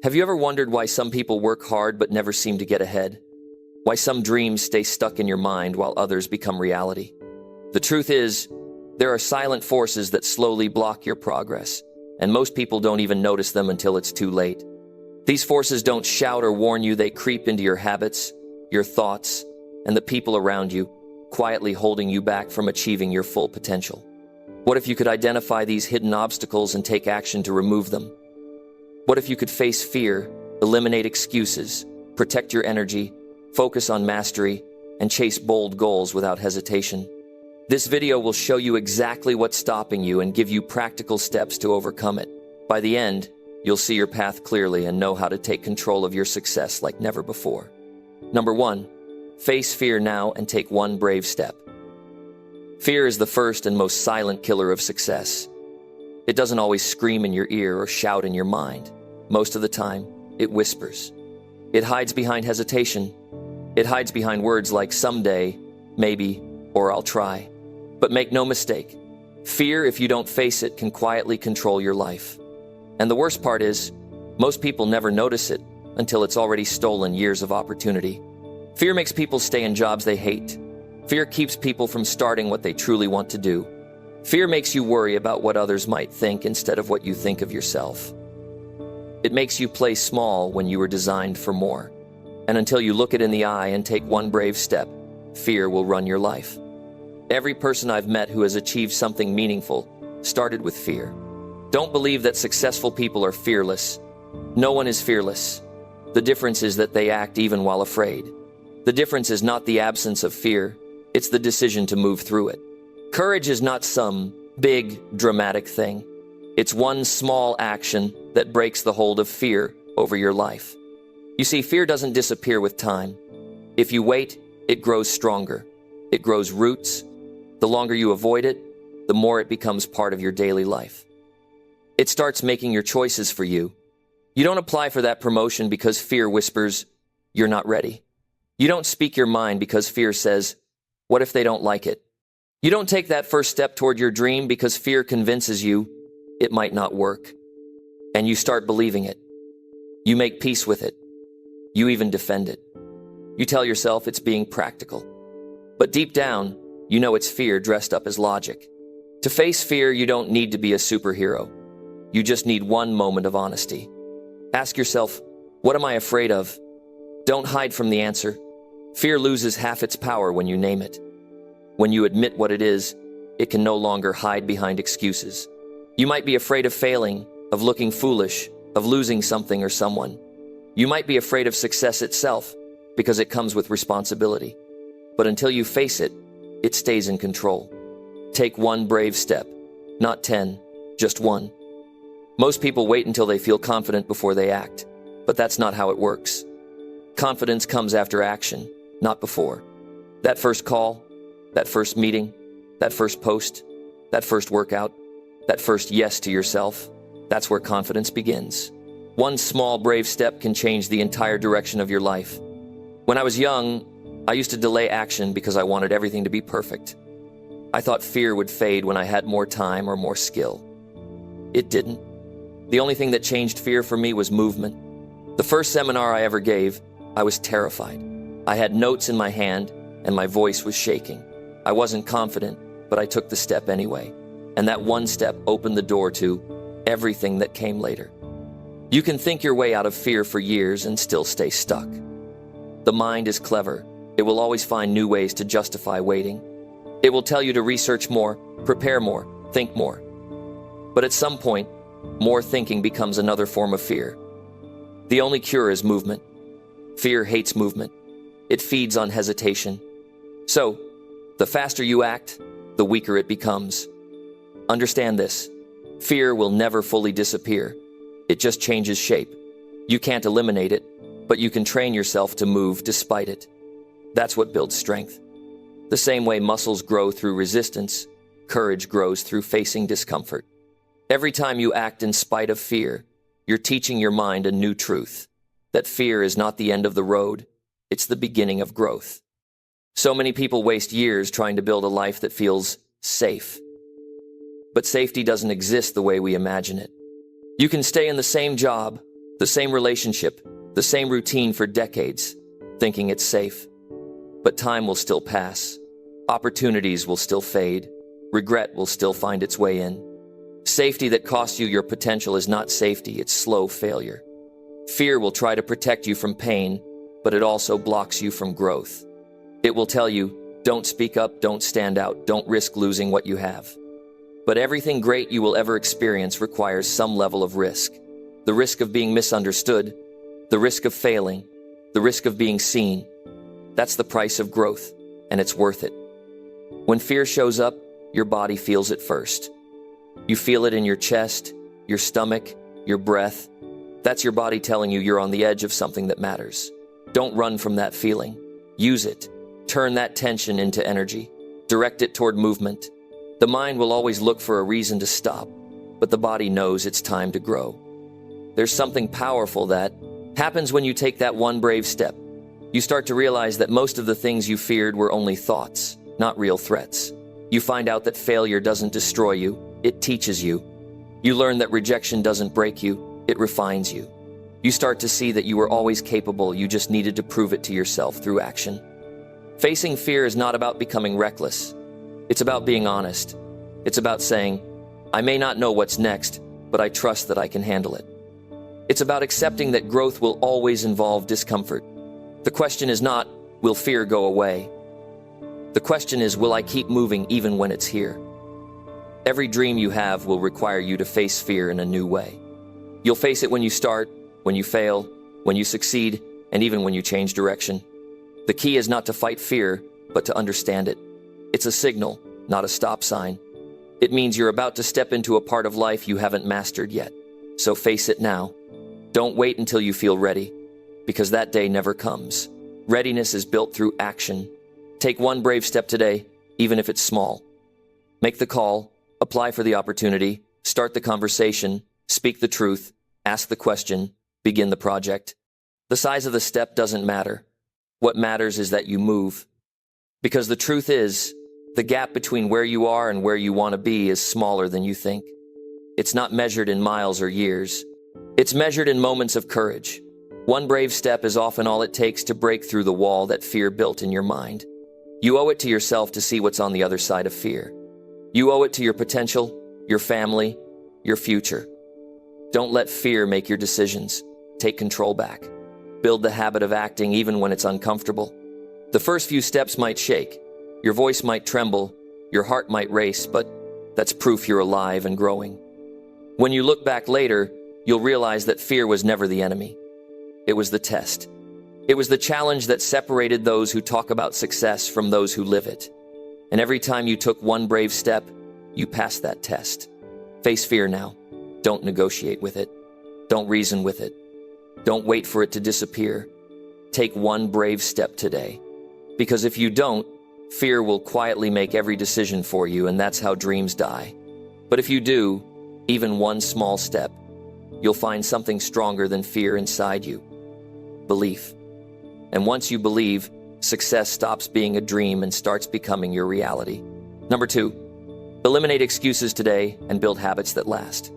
Have you ever wondered why some people work hard but never seem to get ahead? Why some dreams stay stuck in your mind while others become reality? The truth is, there are silent forces that slowly block your progress, and most people don't even notice them until it's too late. These forces don't shout or warn you, they creep into your habits, your thoughts, and the people around you, quietly holding you back from achieving your full potential. What if you could identify these hidden obstacles and take action to remove them? What if you could face fear, eliminate excuses, protect your energy, focus on mastery, and chase bold goals without hesitation? This video will show you exactly what's stopping you and give you practical steps to overcome it. By the end, you'll see your path clearly and know how to take control of your success like never before. Number 1, face fear now and take one brave step. Fear is the first and most silent killer of success. It doesn't always scream in your ear or shout in your mind. Most of the time, it whispers. It hides behind hesitation. It hides behind words like someday, maybe, or I'll try. But make no mistake, fear, if you don't face it, can quietly control your life. And the worst part is, most people never notice it until it's already stolen years of opportunity. Fear makes people stay in jobs they hate. Fear keeps people from starting what they truly want to do. Fear makes you worry about what others might think instead of what you think of yourself. It makes you play small when you were designed for more. And until you look it in the eye and take one brave step, fear will run your life. Every person I've met who has achieved something meaningful started with fear. Don't believe that successful people are fearless. No one is fearless. The difference is that they act even while afraid. The difference is not the absence of fear, it's the decision to move through it. Courage is not some big, dramatic thing. It's one small action that breaks the hold of fear over your life. You see, fear doesn't disappear with time. If you wait, it grows stronger. It grows roots. The longer you avoid it, the more it becomes part of your daily life. It starts making your choices for you. You don't apply for that promotion because fear whispers, you're not ready. You don't speak your mind because fear says, what if they don't like it? You don't take that first step toward your dream because fear convinces you it might not work. And you start believing it. You make peace with it. You even defend it. You tell yourself it's being practical. But deep down, you know it's fear dressed up as logic. To face fear, you don't need to be a superhero. You just need one moment of honesty. Ask yourself, what am I afraid of? Don't hide from the answer. Fear loses half its power when you name it. When you admit what it is, it can no longer hide behind excuses. You might be afraid of failing, of looking foolish, of losing something or someone. You might be afraid of success itself because it comes with responsibility. But until you face it, it stays in control. Take one brave step, not 10, just one. Most people wait until they feel confident before they act, but that's not how it works. Confidence comes after action, not before. That first call, that first meeting, that first post, that first workout, that first yes to yourself, that's where confidence begins. One small brave step can change the entire direction of your life. When I was young, I used to delay action because I wanted everything to be perfect. I thought fear would fade when I had more time or more skill. It didn't. The only thing that changed fear for me was movement. The first seminar I ever gave, I was terrified. I had notes in my hand and my voice was shaking. I wasn't confident, but I took the step anyway. And that one step opened the door to everything that came later. You can think your way out of fear for years and still stay stuck. The mind is clever. It will always find new ways to justify waiting. It will tell you to research more, prepare more, think more. But at some point, more thinking becomes another form of fear. The only cure is movement. Fear hates movement. It feeds on hesitation. So, the faster you act, the weaker it becomes. Understand this. Fear will never fully disappear. It just changes shape. You can't eliminate it, but you can train yourself to move despite it. That's what builds strength. The same way muscles grow through resistance, courage grows through facing discomfort. Every time you act in spite of fear, you're teaching your mind a new truth, that fear is not the end of the road, it's the beginning of growth. So many people waste years trying to build a life that feels safe. But safety doesn't exist the way we imagine it. You can stay in the same job, The same relationship, the same routine for decades, thinking it's safe. But time will still pass. Opportunities will still fade. Regret will still find its way in. Safety that costs you your potential is not safety, it's slow failure. Fear will try to protect you from pain, but it also blocks you from growth. It will tell you, don't speak up, don't stand out, don't risk losing what you have. But everything great you will ever experience requires some level of risk. The risk of being misunderstood, the risk of failing, the risk of being seen. That's the price of growth, and it's worth it. When fear shows up, your body feels it first. You feel it in your chest, your stomach, your breath. That's your body telling you you're on the edge of something that matters. Don't run from that feeling. Use it. Turn that tension into energy. Direct it toward movement. The mind will always look for a reason to stop, but the body knows it's time to grow. There's something powerful that happens when you take that one brave step. You start to realize that most of the things you feared were only thoughts, not real threats. You find out that failure doesn't destroy you, it teaches you. You learn that rejection doesn't break you, it refines you. You start to see that you were always capable, you just needed to prove it to yourself through action. Facing fear is not about becoming reckless. It's about being honest. It's about saying, I may not know what's next, but I trust that I can handle it. It's about accepting that growth will always involve discomfort. The question is not, will fear go away? The question is, will I keep moving even when it's here? Every dream you have will require you to face fear in a new way. You'll face it when you start, when you fail, when you succeed, and even when you change direction. The key is not to fight fear, but to understand it. It's a signal, not a stop sign. It means you're about to step into a part of life you haven't mastered yet. So face it now. Don't wait until you feel ready, because that day never comes. Readiness is built through action. Take one brave step today, even if it's small. Make the call, apply for the opportunity, start the conversation, speak the truth, ask the question, begin the project. The size of the step doesn't matter. What matters is that you move. Because the truth is, the gap between where you are and where you want to be is smaller than you think. It's not measured in miles or years. It's measured in moments of courage. One brave step is often all it takes to break through the wall that fear built in your mind. You owe it to yourself to see what's on the other side of fear. You owe it to your potential, your family, your future. Don't let fear make your decisions. Take control back. Build the habit of acting even when it's uncomfortable. The first few steps might shake. Your voice might tremble. Your heart might race, but that's proof you're alive and growing. When you look back later, you'll realize that fear was never the enemy. It was the test. It was the challenge that separated those who talk about success from those who live it. And every time you took one brave step, you passed that test. Face fear now. Don't negotiate with it. Don't reason with it. Don't wait for it to disappear. Take one brave step today. Because if you don't, fear will quietly make every decision for you, and that's how dreams die. But if you do, even one small step, you'll find something stronger than fear inside you. Belief. And once you believe, success stops being a dream and starts becoming your reality. Number 2, eliminate excuses today and build habits that last.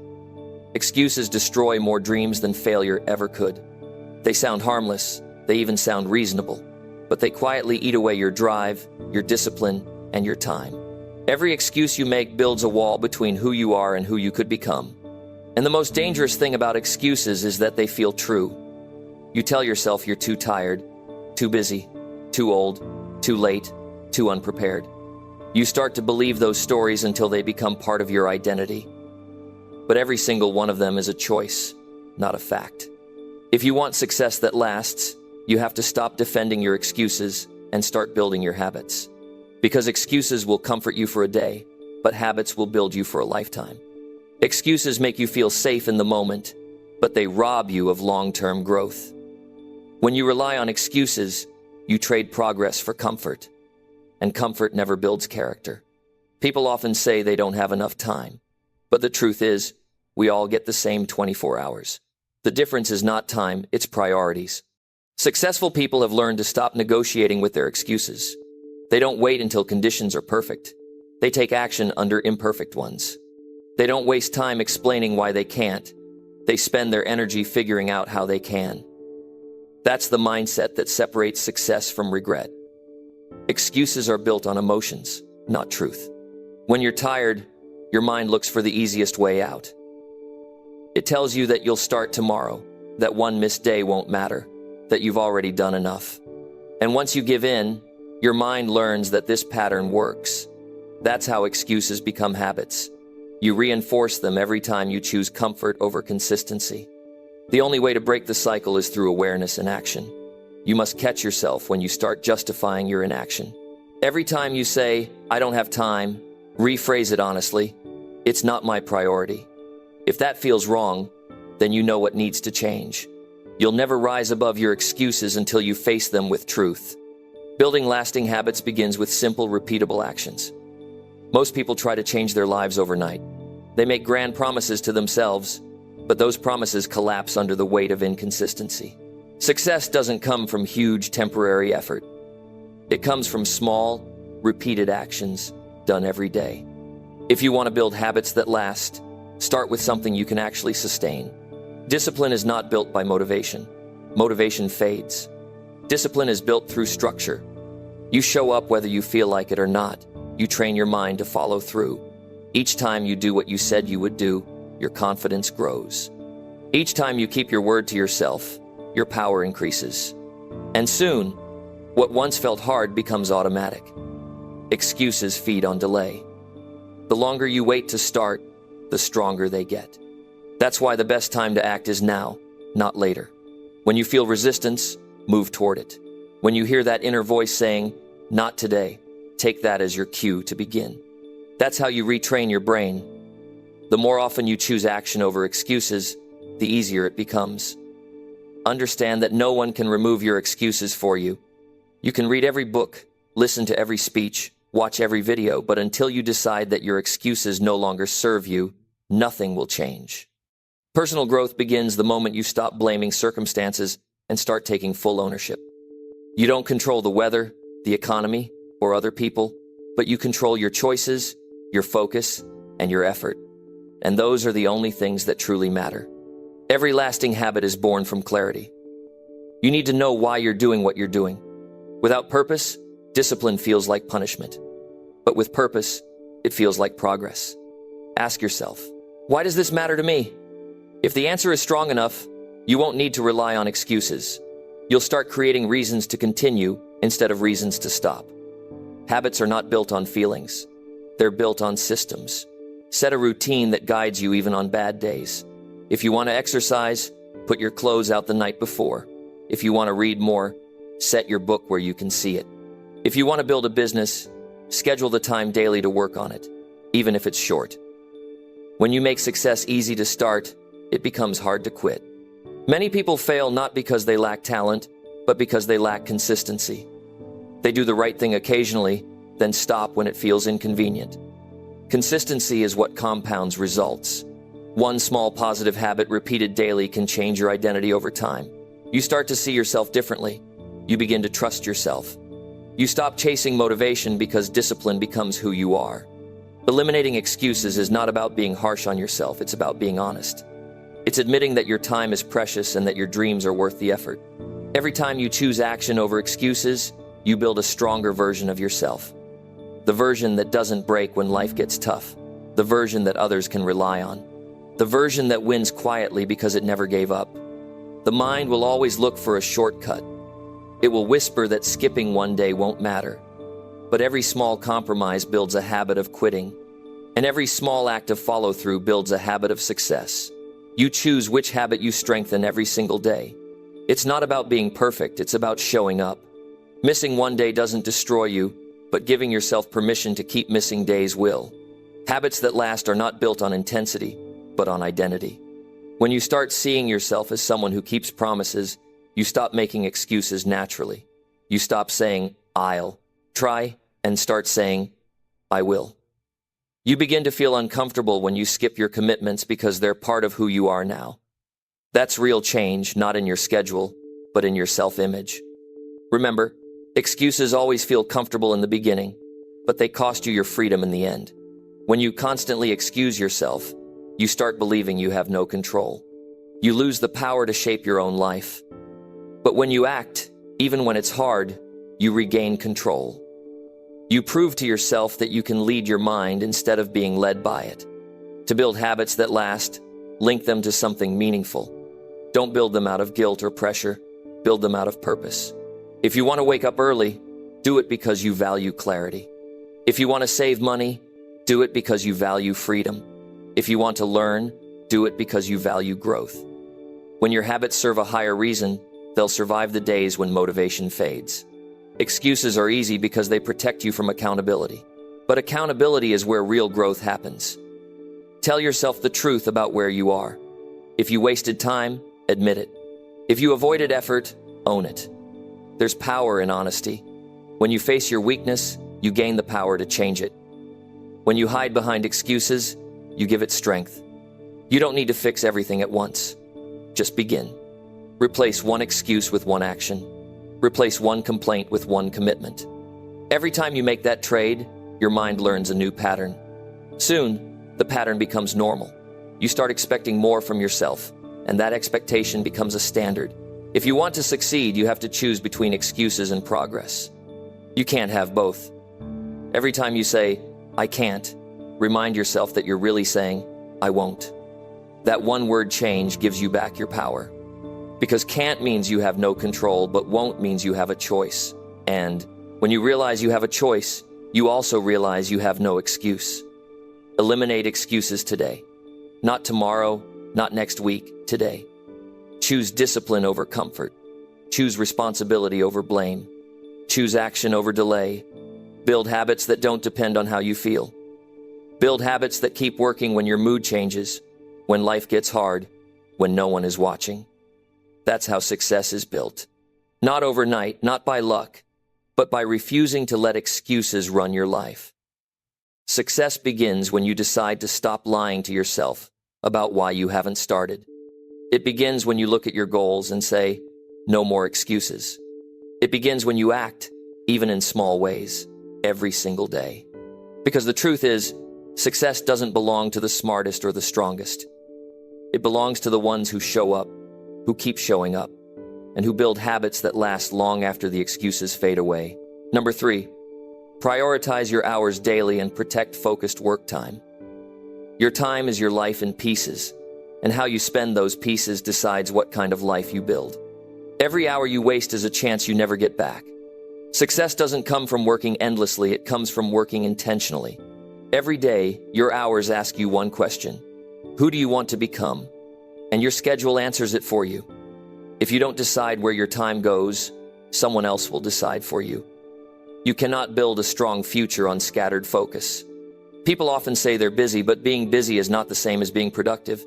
Excuses destroy more dreams than failure ever could. They sound harmless, they even sound reasonable, but they quietly eat away your drive, your discipline, and your time. Every excuse you make builds a wall between who you are and who you could become. And the most dangerous thing about excuses is that they feel true. You tell yourself you're too tired, too busy, too old, too late, too unprepared. You start to believe those stories until they become part of your identity. But every single one of them is a choice, not a fact. If you want success that lasts, you have to stop defending your excuses and start building your habits. Because excuses will comfort you for a day, but habits will build you for a lifetime. Excuses make you feel safe in the moment, but they rob you of long-term growth. When you rely on excuses, you trade progress for comfort, and comfort never builds character. People often say they don't have enough time, but the truth is, we all get the same 24 hours. The difference is not time, it's priorities. Successful people have learned to stop negotiating with their excuses. They don't wait until conditions are perfect. They take action under imperfect ones. They don't waste time explaining why they can't. They spend their energy figuring out how they can. That's the mindset that separates success from regret. Excuses are built on emotions, not truth. When you're tired, your mind looks for the easiest way out. It tells you that you'll start tomorrow, that one missed day won't matter, that you've already done enough. And once you give in, your mind learns that this pattern works. That's how excuses become habits. You reinforce them every time you choose comfort over consistency. The only way to break the cycle is through awareness and action. You must catch yourself when you start justifying your inaction. Every time you say, "I don't have time," rephrase it honestly. "It's not my priority." If that feels wrong, then you know what needs to change. You'll never rise above your excuses until you face them with truth. Building lasting habits begins with simple, repeatable actions. Most people try to change their lives overnight. They make grand promises to themselves, but those promises collapse under the weight of inconsistency. Success doesn't come from huge temporary effort. It comes from small, repeated actions done every day. If you want to build habits that last, start with something you can actually sustain. Discipline is not built by motivation. Motivation fades. Discipline is built through structure. You show up whether you feel like it or not. You train your mind to follow through. Each time you do what you said you would do, your confidence grows. Each time you keep your word to yourself, your power increases. And soon, what once felt hard becomes automatic. Excuses feed on delay. The longer you wait to start, the stronger they get. That's why the best time to act is now, not later. When you feel resistance, move toward it. When you hear that inner voice saying, "Not today," take that as your cue to begin. That's how you retrain your brain. The more often you choose action over excuses, the easier it becomes. Understand that no one can remove your excuses for you. You can read every book, listen to every speech, watch every video, but until you decide that your excuses no longer serve you, nothing will change. Personal growth begins the moment you stop blaming circumstances and start taking full ownership. You don't control the weather, the economy, or other people, but you control your choices, your focus, and your effort. And those are the only things that truly matter. Every lasting habit is born from clarity. You need to know why you're doing what you're doing. Without purpose, discipline feels like punishment. But with purpose, it feels like progress. Ask yourself, why does this matter to me? If the answer is strong enough, you won't need to rely on excuses. You'll start creating reasons to continue instead of reasons to stop. Habits are not built on feelings. They're built on systems. Set a routine that guides you even on bad days. If you want to exercise, put your clothes out the night before. If you want to read more, set your book where you can see it. If you want to build a business, schedule the time daily to work on it, even if it's short. When you make success easy to start, it becomes hard to quit. Many people fail not because they lack talent, but because they lack consistency. They do the right thing occasionally, then stop when it feels inconvenient. Consistency is what compounds results. One small positive habit repeated daily can change your identity over time. You start to see yourself differently. You begin to trust yourself. You stop chasing motivation because discipline becomes who you are. Eliminating excuses is not about being harsh on yourself, it's about being honest. It's admitting that your time is precious and that your dreams are worth the effort. Every time you choose action over excuses, you build a stronger version of yourself. The version that doesn't break when life gets tough. The version that others can rely on. The version that wins quietly because it never gave up. The mind will always look for a shortcut. It will whisper that skipping one day won't matter. But every small compromise builds a habit of quitting. And every small act of follow-through builds a habit of success. You choose which habit you strengthen every single day. It's not about being perfect, it's about showing up. Missing one day doesn't destroy you, but giving yourself permission to keep missing days will. Habits that last are not built on intensity, but on identity. When you start seeing yourself as someone who keeps promises, you stop making excuses naturally. You stop saying, "I'll try," and start saying, "I will." You begin to feel uncomfortable when you skip your commitments because they're part of who you are now. That's real change, not in your schedule, but in your self-image. Remember, excuses always feel comfortable in the beginning, but they cost you your freedom in the end. When you constantly excuse yourself, you start believing you have no control. You lose the power to shape your own life. But when you act, even when it's hard, you regain control. You prove to yourself that you can lead your mind instead of being led by it. To build habits that last, link them to something meaningful. Don't build them out of guilt or pressure. Build them out of purpose. If you want to wake up early, do it because you value clarity. If you want to save money, do it because you value freedom. If you want to learn, do it because you value growth. When your habits serve a higher reason, they'll survive the days when motivation fades. Excuses are easy because they protect you from accountability. But accountability is where real growth happens. Tell yourself the truth about where you are. If you wasted time, admit it. If you avoided effort, own it. There's power in honesty. When you face your weakness, you gain the power to change it. When you hide behind excuses, you give it strength. You don't need to fix everything at once. Just begin. Replace one excuse with one action. Replace one complaint with one commitment. Every time you make that trade, your mind learns a new pattern. Soon, the pattern becomes normal. You start expecting more from yourself, and that expectation becomes a standard. If you want to succeed, you have to choose between excuses and progress. You can't have both. Every time you say, "I can't," remind yourself that you're really saying, "I won't." That one word change gives you back your power. Because can't means you have no control, but won't means you have a choice. And when you realize you have a choice, you also realize you have no excuse. Eliminate excuses today. Not tomorrow, not next week, today. Choose discipline over comfort. Choose responsibility over blame. Choose action over delay. Build habits that don't depend on how you feel. Build habits that keep working when your mood changes, when life gets hard, when no one is watching. That's how success is built. Not overnight, not by luck, but by refusing to let excuses run your life. Success begins when you decide to stop lying to yourself about why you haven't started. It begins when you look at your goals and say, "No more excuses." It begins when you act, even in small ways, every single day. Because the truth is, success doesn't belong to the smartest or the strongest. It belongs to the ones who show up, who keep showing up, and who build habits that last long after the excuses fade away. Number 3, prioritize your hours daily and protect focused work time. Your time is your life in pieces, and how you spend those pieces decides what kind of life you build. Every hour you waste is a chance you never get back. Success doesn't come from working endlessly, it comes from working intentionally. Every day, your hours ask you one question: who do you want to become? And your schedule answers it for you. If you don't decide where your time goes, someone else will decide for you. You cannot build a strong future on scattered focus. People often say they're busy, but being busy is not the same as being productive.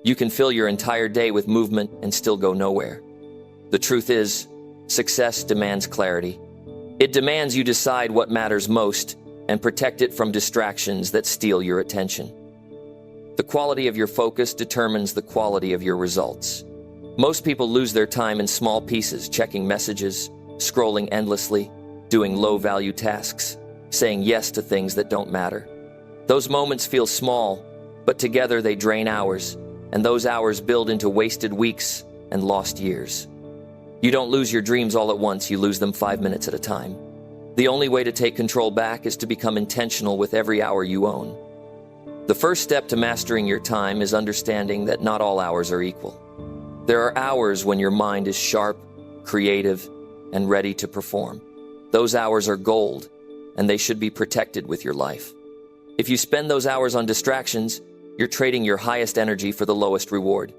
You can fill your entire day with movement and still go nowhere. The truth is, success demands clarity. It demands you decide what matters most and protect it from distractions that steal your attention. The quality of your focus determines the quality of your results. Most people lose their time in small pieces, checking messages, scrolling endlessly, doing low-value tasks, saying yes to things that don't matter. Those moments feel small, but together they drain hours, and those hours build into wasted weeks and lost years. You don't lose your dreams all at once, you lose them 5 minutes at a time. The only way to take control back is to become intentional with every hour you own. The first step to mastering your time is understanding that not all hours are equal. There are hours when your mind is sharp, creative, and ready to perform. Those hours are gold, and they should be protected with your life. If you spend those hours on distractions, you're trading your highest energy for the lowest reward.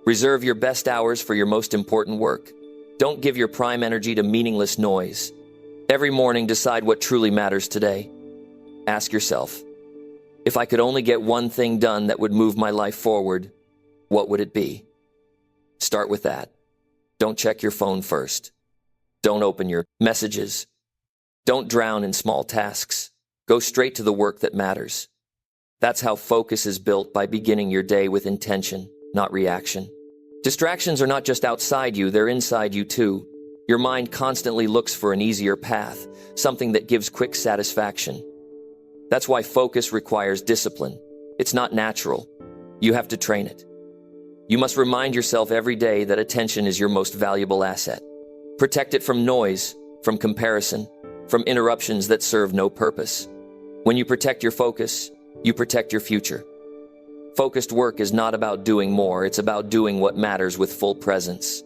Reserve your best hours for your most important work. Don't give your prime energy to meaningless noise. Every morning, decide what truly matters today. Ask yourself, if I could only get one thing done that would move my life forward, what would it be? Start with that. Don't check your phone first. Don't open your messages. Don't drown in small tasks. Go straight to the work that matters. That's how focus is built, by beginning your day with intention, not reaction. Distractions are not just outside you, they're inside you too. Your mind constantly looks for an easier path, something that gives quick satisfaction. That's why focus requires discipline. It's not natural. You have to train it. You must remind yourself every day that attention is your most valuable asset. Protect it from noise, from comparison, from interruptions that serve no purpose. When you protect your focus, you protect your future. Focused work is not about doing more, it's about doing what matters with full presence.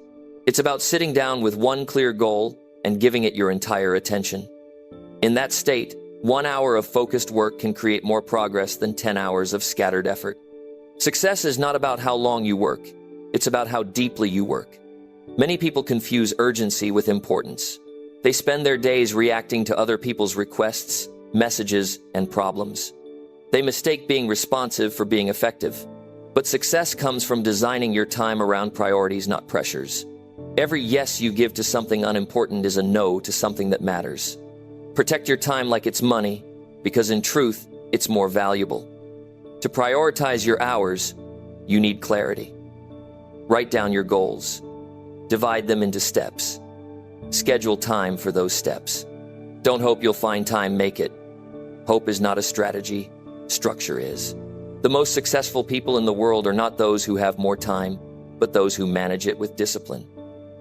It's about sitting down with one clear goal and giving it your entire attention. In that state, 1 hour of focused work can create more progress than 10 hours of scattered effort. Success is not about how long you work, it's about how deeply you work. Many people confuse urgency with importance. They spend their days reacting to other people's requests, messages, and problems. They mistake being responsive for being effective. But success comes from designing your time around priorities, not pressures. Every yes you give to something unimportant is a no to something that matters. Protect your time like it's money, because in truth, it's more valuable. To prioritize your hours, you need clarity. Write down your goals. Divide them into steps. Schedule time for those steps. Don't hope you'll find time, make it. Hope is not a strategy, structure is. The most successful people in the world are not those who have more time, but those who manage it with discipline.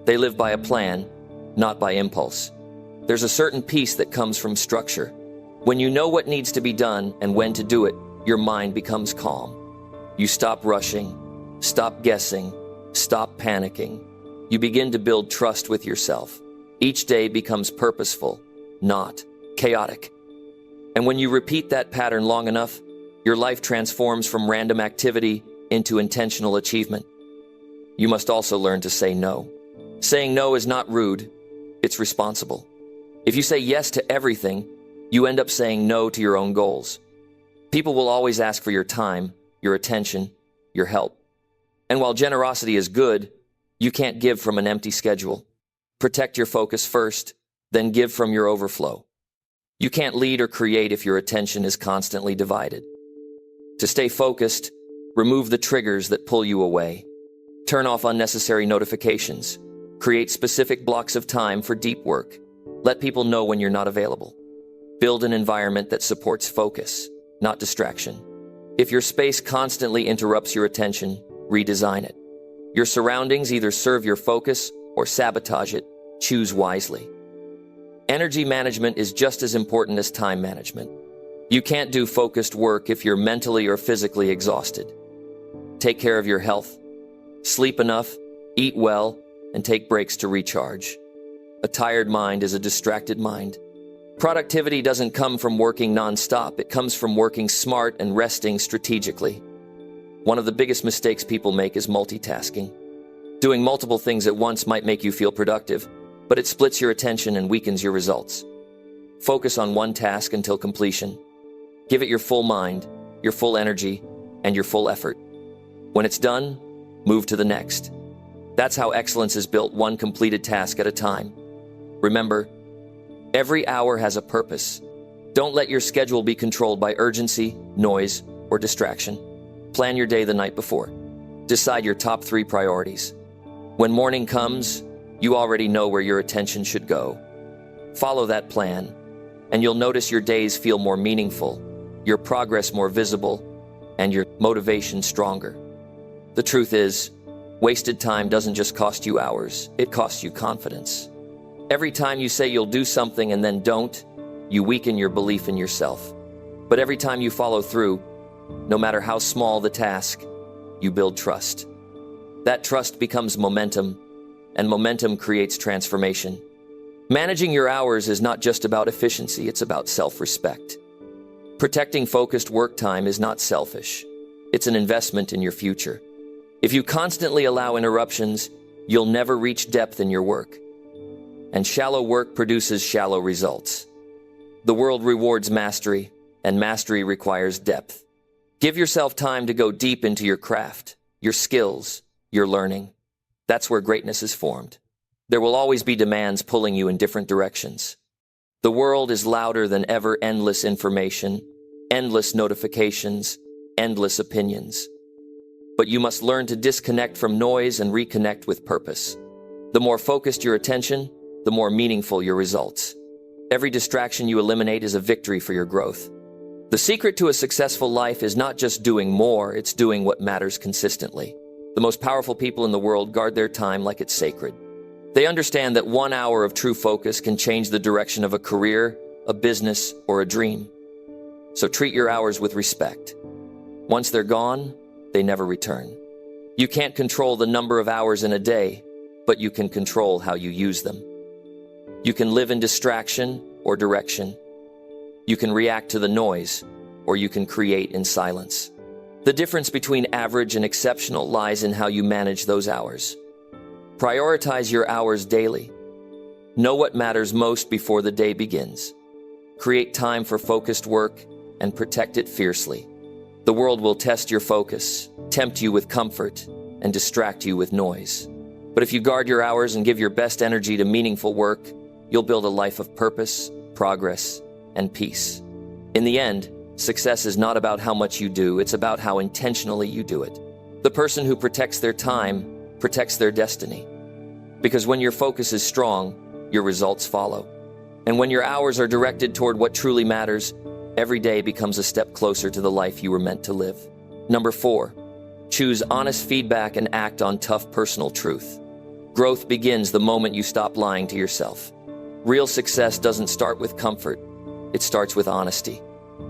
They live by a plan, not by impulse. There's a certain peace that comes from structure. When you know what needs to be done and when to do it, your mind becomes calm. You stop rushing, stop guessing, stop panicking. You begin to build trust with yourself. Each day becomes purposeful, not chaotic. And when you repeat that pattern long enough, your life transforms from random activity into intentional achievement. You must also learn to say no. Saying no is not rude, it's responsible. If you say yes to everything, you end up saying no to your own goals. People will always ask for your time, your attention, your help. And while generosity is good, you can't give from an empty schedule. Protect your focus first, then give from your overflow. You can't lead or create if your attention is constantly divided. To stay focused, remove the triggers that pull you away. Turn off unnecessary notifications. Create specific blocks of time for deep work. Let people know when you're not available. Build an environment that supports focus, not distraction. If your space constantly interrupts your attention, redesign it. Your surroundings either serve your focus or sabotage it. Choose wisely. Energy management is just as important as time management. You can't do focused work if you're mentally or physically exhausted. Take care of your health. Sleep enough, eat well, and take breaks to recharge. A tired mind is a distracted mind. Productivity doesn't come from working nonstop. It comes from working smart and resting strategically. One of the biggest mistakes people make is multitasking. Doing multiple things at once might make you feel productive, but it splits your attention and weakens your results. Focus on one task until completion. Give it your full mind, your full energy, and your full effort. When it's done, move to the next. That's how excellence is built, one completed task at a time. Remember, every hour has a purpose. Don't let your schedule be controlled by urgency, noise, or distraction. Plan your day the night before. Decide your top 3 priorities. When morning comes, you already know where your attention should go. Follow that plan, and you'll notice your days feel more meaningful, your progress more visible, and your motivation stronger. The truth is, wasted time doesn't just cost you hours, it costs you confidence. Every time you say you'll do something and then don't, you weaken your belief in yourself. But every time you follow through, no matter how small the task, you build trust. That trust becomes momentum, and momentum creates transformation. Managing your hours is not just about efficiency, it's about self-respect. Protecting focused work time is not selfish. It's an investment in your future. If you constantly allow interruptions, you'll never reach depth in your work. And shallow work produces shallow results. The world rewards mastery, and mastery requires depth. Give yourself time to go deep into your craft, your skills, your learning. That's where greatness is formed. There will always be demands pulling you in different directions. The world is louder than ever, endless information, endless notifications, endless opinions. But you must learn to disconnect from noise and reconnect with purpose. The more focused your attention, the more meaningful your results. Every distraction you eliminate is a victory for your growth. The secret to a successful life is not just doing more, it's doing what matters consistently. The most powerful people in the world guard their time like it's sacred. They understand that 1 hour of true focus can change the direction of a career, a business, or a dream. So treat your hours with respect. Once they're gone, they never return. You can't control the number of hours in a day, but you can control how you use them. You can live in distraction or direction. You can react to the noise, or you can create in silence. The difference between average and exceptional lies in how you manage those hours. Prioritize your hours daily. Know what matters most before the day begins. Create time for focused work and protect it fiercely. The world will test your focus, tempt you with comfort, and distract you with noise. But if you guard your hours and give your best energy to meaningful work, you'll build a life of purpose, progress, and peace. In the end, success is not about how much you do, it's about how intentionally you do it. The person who protects their time protects their destiny. Because when your focus is strong, your results follow. And when your hours are directed toward what truly matters, every day becomes a step closer to the life you were meant to live. Number 4, choose honest feedback and act on tough personal truth. Growth begins the moment you stop lying to yourself. Real success doesn't start with comfort, it starts with honesty.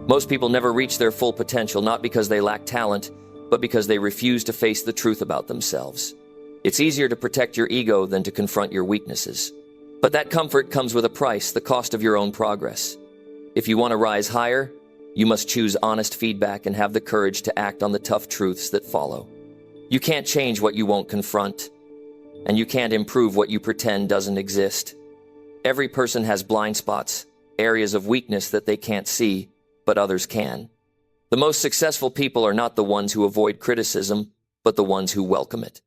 Most people never reach their full potential not because they lack talent, but because they refuse to face the truth about themselves. It's easier to protect your ego than to confront your weaknesses. But that comfort comes with a price, the cost of your own progress. If you want to rise higher, you must choose honest feedback and have the courage to act on the tough truths that follow. You can't change what you won't confront, and you can't improve what you pretend doesn't exist. Every person has blind spots, areas of weakness that they can't see, but others can. The most successful people are not the ones who avoid criticism, but the ones who welcome it.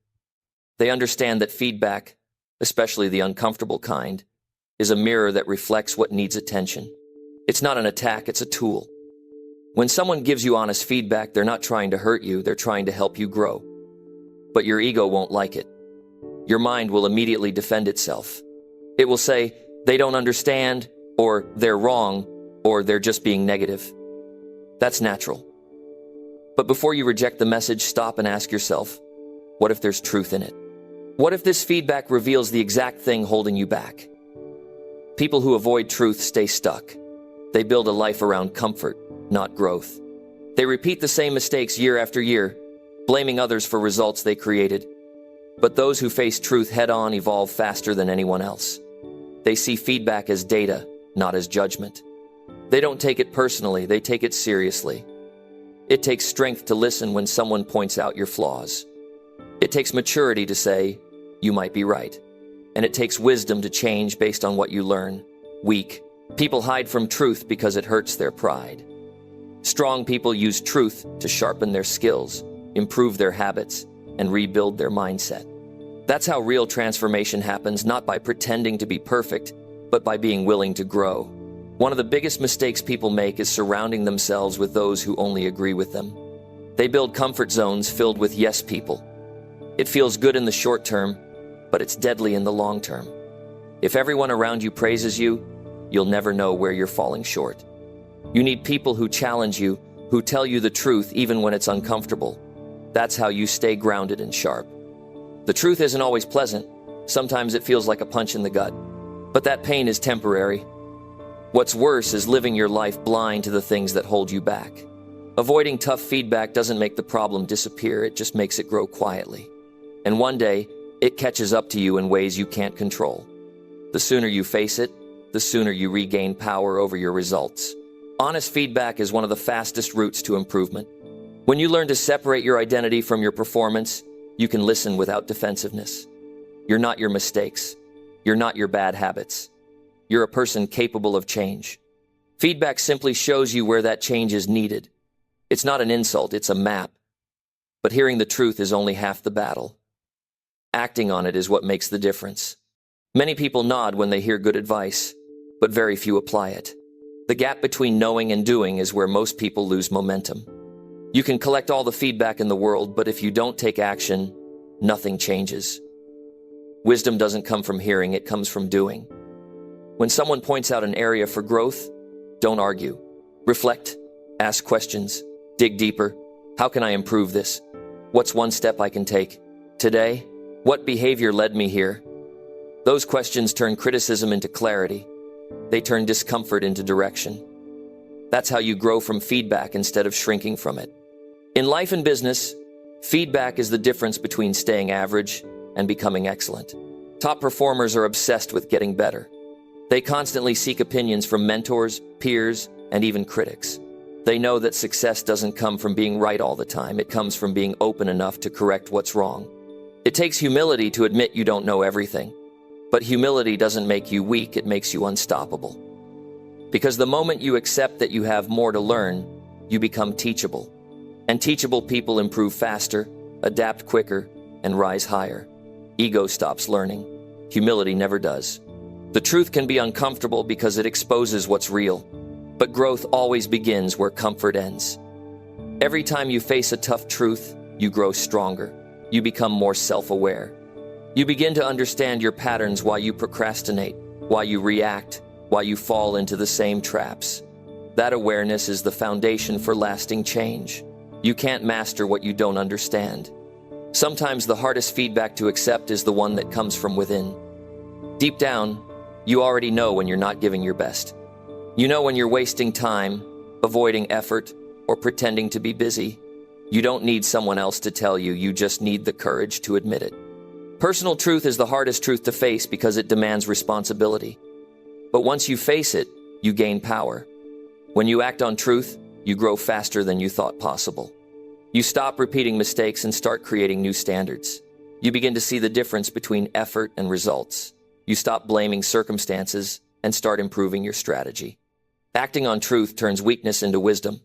They understand that feedback, especially the uncomfortable kind, is a mirror that reflects what needs attention. It's not an attack, it's a tool. When someone gives you honest feedback, they're not trying to hurt you, they're trying to help you grow. But your ego won't like it. Your mind will immediately defend itself. It will say, they don't understand, or they're wrong, or they're just being negative. That's natural. But before you reject the message, stop and ask yourself, what if there's truth in it? What if this feedback reveals the exact thing holding you back? People who avoid truth stay stuck. They build a life around comfort, not growth. They repeat the same mistakes year after year, blaming others for results they created. But those who face truth head-on evolve faster than anyone else. They see feedback as data, not as judgment. They don't take it personally, they take it seriously. It takes strength to listen when someone points out your flaws. It takes maturity to say, you might be right. And it takes wisdom to change based on what you learn. Weak people hide from truth because it hurts their pride. Strong people use truth to sharpen their skills, improve their habits, and rebuild their mindset. That's how real transformation happens, not by pretending to be perfect, but by being willing to grow. One of the biggest mistakes people make is surrounding themselves with those who only agree with them. They build comfort zones filled with yes people. It feels good in the short term, but it's deadly in the long term. If everyone around you praises you, you'll never know where you're falling short. You need people who challenge you, who tell you the truth even when it's uncomfortable. That's how you stay grounded and sharp. The truth isn't always pleasant. Sometimes it feels like a punch in the gut. But that pain is temporary. What's worse is living your life blind to the things that hold you back. Avoiding tough feedback doesn't make the problem disappear, it just makes it grow quietly. And one day, it catches up to you in ways you can't control. The sooner you face it, the sooner you regain power over your results. Honest feedback is one of the fastest routes to improvement. When you learn to separate your identity from your performance, you can listen without defensiveness. You're not your mistakes. You're not your bad habits. You're a person capable of change. Feedback simply shows you where that change is needed. It's not an insult, it's a map. But hearing the truth is only half the battle. Acting on it is what makes the difference. Many people nod when they hear good advice, but very few apply it. The gap between knowing and doing is where most people lose momentum. You can collect all the feedback in the world, but if you don't take action, nothing changes. Wisdom doesn't come from hearing, it comes from doing. When someone points out an area for growth, don't argue. Reflect, ask questions, dig deeper. How can I improve this? What's one step I can take? Today, what behavior led me here? Those questions turn criticism into clarity. They turn discomfort into direction. That's how you grow from feedback instead of shrinking from it. In life and business, feedback is the difference between staying average and becoming excellent. Top performers are obsessed with getting better. They constantly seek opinions from mentors, peers, and even critics. They know that success doesn't come from being right all the time. It comes from being open enough to correct what's wrong. It takes humility to admit you don't know everything. But humility doesn't make you weak, it makes you unstoppable. Because the moment you accept that you have more to learn, you become teachable. And teachable people improve faster, adapt quicker, and rise higher. Ego stops learning. Humility never does. The truth can be uncomfortable because it exposes what's real. But growth always begins where comfort ends. Every time you face a tough truth, you grow stronger. You become more self-aware. You begin to understand your patterns, why you procrastinate, why you react, why you fall into the same traps. That awareness is the foundation for lasting change. You can't master what you don't understand. Sometimes the hardest feedback to accept is the one that comes from within. Deep down, you already know when you're not giving your best. You know when you're wasting time, avoiding effort, or pretending to be busy. You don't need someone else to tell you, you just need the courage to admit it. Personal truth is the hardest truth to face because it demands responsibility. But once you face it, you gain power. When you act on truth, you grow faster than you thought possible. You stop repeating mistakes and start creating new standards. You begin to see the difference between effort and results. You stop blaming circumstances and start improving your strategy. Acting on truth turns weakness into wisdom.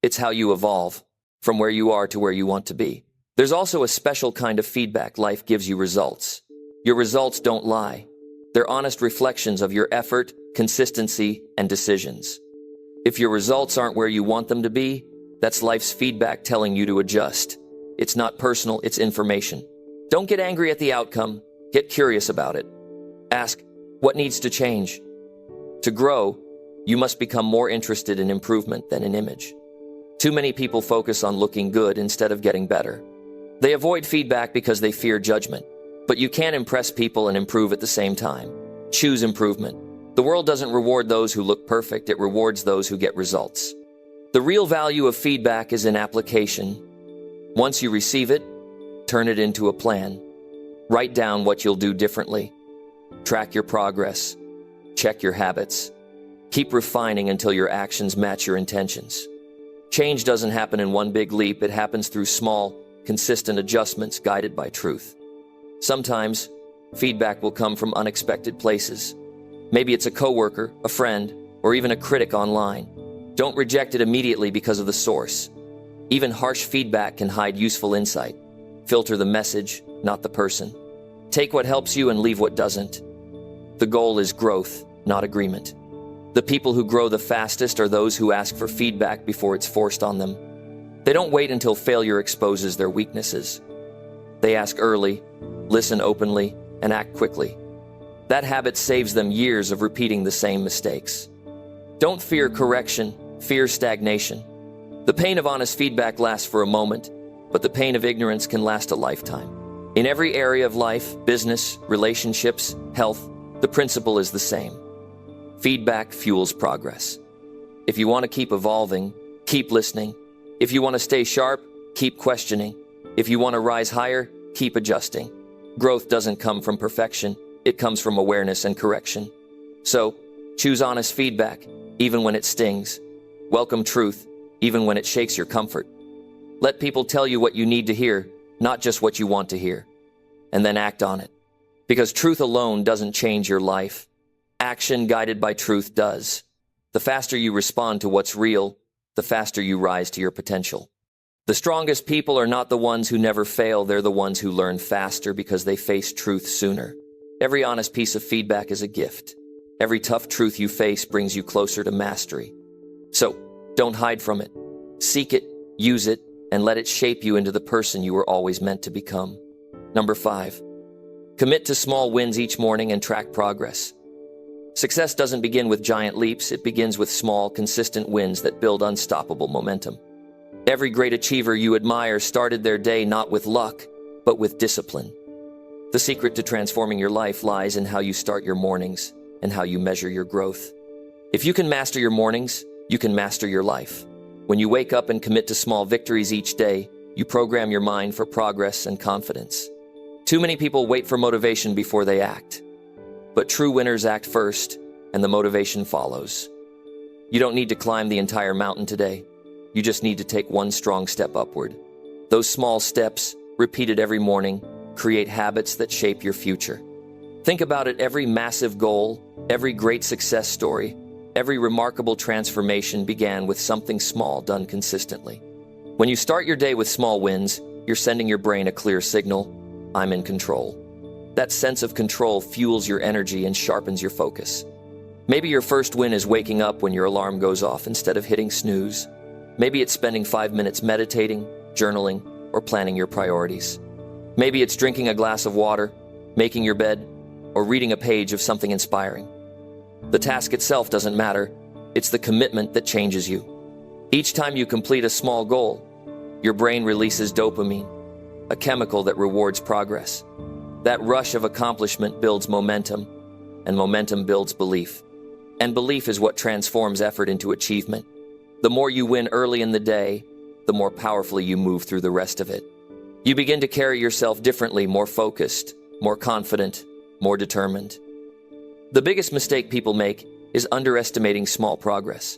It's how you evolve, from where you are to where you want to be. There's also a special kind of feedback. Life gives you results. Your results don't lie. They're honest reflections of your effort, consistency, and decisions. If your results aren't where you want them to be, that's life's feedback telling you to adjust. It's not personal, it's information. Don't get angry at the outcome. Get curious about it. Ask, what needs to change? To grow, you must become more interested in improvement than in image. Too many people focus on looking good instead of getting better. They avoid feedback because they fear judgment. But you can't impress people and improve at the same time. Choose improvement. The world doesn't reward those who look perfect, it rewards those who get results. The real value of feedback is in application. Once you receive it, turn it into a plan. Write down what you'll do differently. Track your progress. Check your habits. Keep refining until your actions match your intentions. Change doesn't happen in one big leap, it happens through small, consistent adjustments guided by truth. Sometimes, feedback will come from unexpected places. Maybe it's a coworker, a friend, or even a critic online. Don't reject it immediately because of the source. Even harsh feedback can hide useful insight. Filter the message, not the person. Take what helps you and leave what doesn't. The goal is growth, not agreement. The people who grow the fastest are those who ask for feedback before it's forced on them. They don't wait until failure exposes their weaknesses. They ask early, listen openly, and act quickly. That habit saves them years of repeating the same mistakes. Don't fear correction, fear stagnation. The pain of honest feedback lasts for a moment, but the pain of ignorance can last a lifetime. In every area of life, business, relationships, health, the principle is the same. Feedback fuels progress. If you want to keep evolving, keep listening. If you want to stay sharp, keep questioning. If you want to rise higher, keep adjusting. Growth doesn't come from perfection, it comes from awareness and correction. So, choose honest feedback, even when it stings. Welcome truth, even when it shakes your comfort. Let people tell you what you need to hear, not just what you want to hear. And then act on it. Because truth alone doesn't change your life. Action guided by truth does. The faster you respond to what's real, the faster you rise to your potential. The strongest people are not the ones who never fail, they're the ones who learn faster because they face truth sooner. Every honest piece of feedback is a gift. Every tough truth you face brings you closer to mastery. So, don't hide from it. Seek it, use it, and let it shape you into the person you were always meant to become. Number 5. Commit to small wins each morning and track progress. Success doesn't begin with giant leaps, it begins with small, consistent wins that build unstoppable momentum. Every great achiever you admire started their day not with luck, but with discipline. The secret to transforming your life lies in how you start your mornings and how you measure your growth. If you can master your mornings, you can master your life. When you wake up and commit to small victories each day, you program your mind for progress and confidence. Too many people wait for motivation before they act. But true winners act first, and the motivation follows. You don't need to climb the entire mountain today. You just need to take one strong step upward. Those small steps, repeated every morning, create habits that shape your future. Think about it: every massive goal, every great success story, every remarkable transformation began with something small done consistently. When you start your day with small wins, you're sending your brain a clear signal: I'm in control. That sense of control fuels your energy and sharpens your focus. Maybe your first win is waking up when your alarm goes off instead of hitting snooze. Maybe it's spending 5 minutes meditating, journaling, or planning your priorities. Maybe it's drinking a glass of water, making your bed, or reading a page of something inspiring. The task itself doesn't matter. It's the commitment that changes you. Each time you complete a small goal, your brain releases dopamine, a chemical that rewards progress. That rush of accomplishment builds momentum, and momentum builds belief. And belief is what transforms effort into achievement. The more you win early in the day, the more powerfully you move through the rest of it. You begin to carry yourself differently, more focused, more confident, more determined. The biggest mistake people make is underestimating small progress.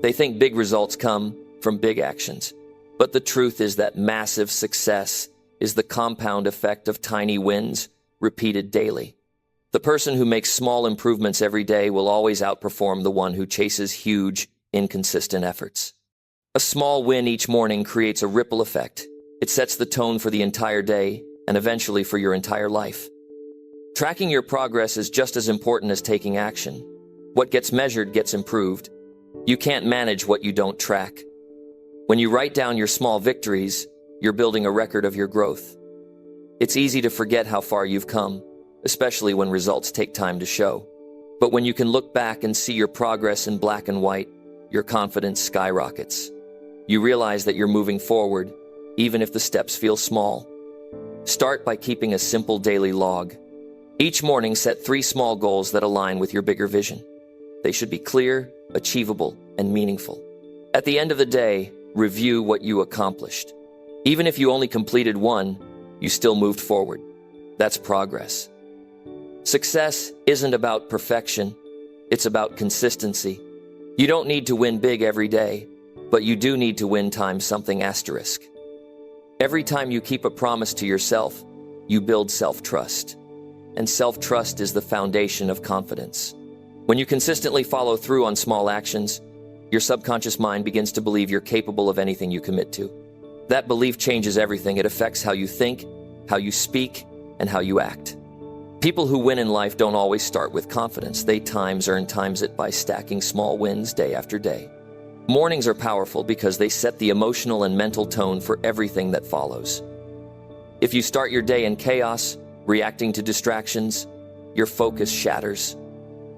They think big results come from big actions. But the truth is that massive success is the compound effect of tiny wins repeated daily. The person who makes small improvements every day will always outperform the one who chases huge, inconsistent efforts. A small win each morning creates a ripple effect. It sets the tone for the entire day and eventually for your entire life. Tracking your progress is just as important as taking action. What gets measured gets improved. You can't manage what you don't track. When you write down your small victories, you're building a record of your growth. It's easy to forget how far you've come, especially when results take time to show. But when you can look back and see your progress in black and white, your confidence skyrockets. You realize that you're moving forward, even if the steps feel small. Start by keeping a simple daily log. Each morning, set 3 small goals that align with your bigger vision. They should be clear, achievable, and meaningful. At the end of the day, review what you accomplished. Even if you only completed one, you still moved forward. That's progress. Success isn't about perfection, it's about consistency. You don't need to win big every day, but you do need to win times something asterisk. Every time you keep a promise to yourself, you build self-trust. And self-trust is the foundation of confidence. When you consistently follow through on small actions, your subconscious mind begins to believe you're capable of anything you commit to. That belief changes everything. It affects how you think, how you speak, and how you act. People who win in life don't always start with confidence. They earn times it by stacking small wins day after day. Mornings are powerful because they set the emotional and mental tone for everything that follows. If you start your day in chaos, reacting to distractions, your focus shatters.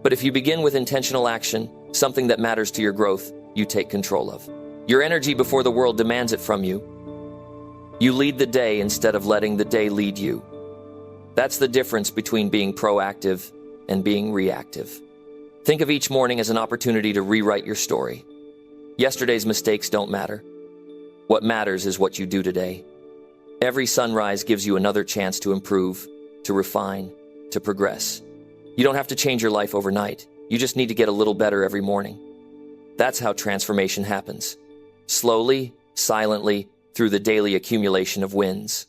But if you begin with intentional action, something that matters to your growth, you take control of. Your energy before the world demands it from you. You lead the day instead of letting the day lead you. That's the difference between being proactive and being reactive. Think of each morning as an opportunity to rewrite your story. Yesterday's mistakes don't matter. What matters is what you do today. Every sunrise gives you another chance to improve, to refine, to progress. You don't have to change your life overnight. You just need to get a little better every morning. That's how transformation happens. Slowly, silently, through the daily accumulation of wins.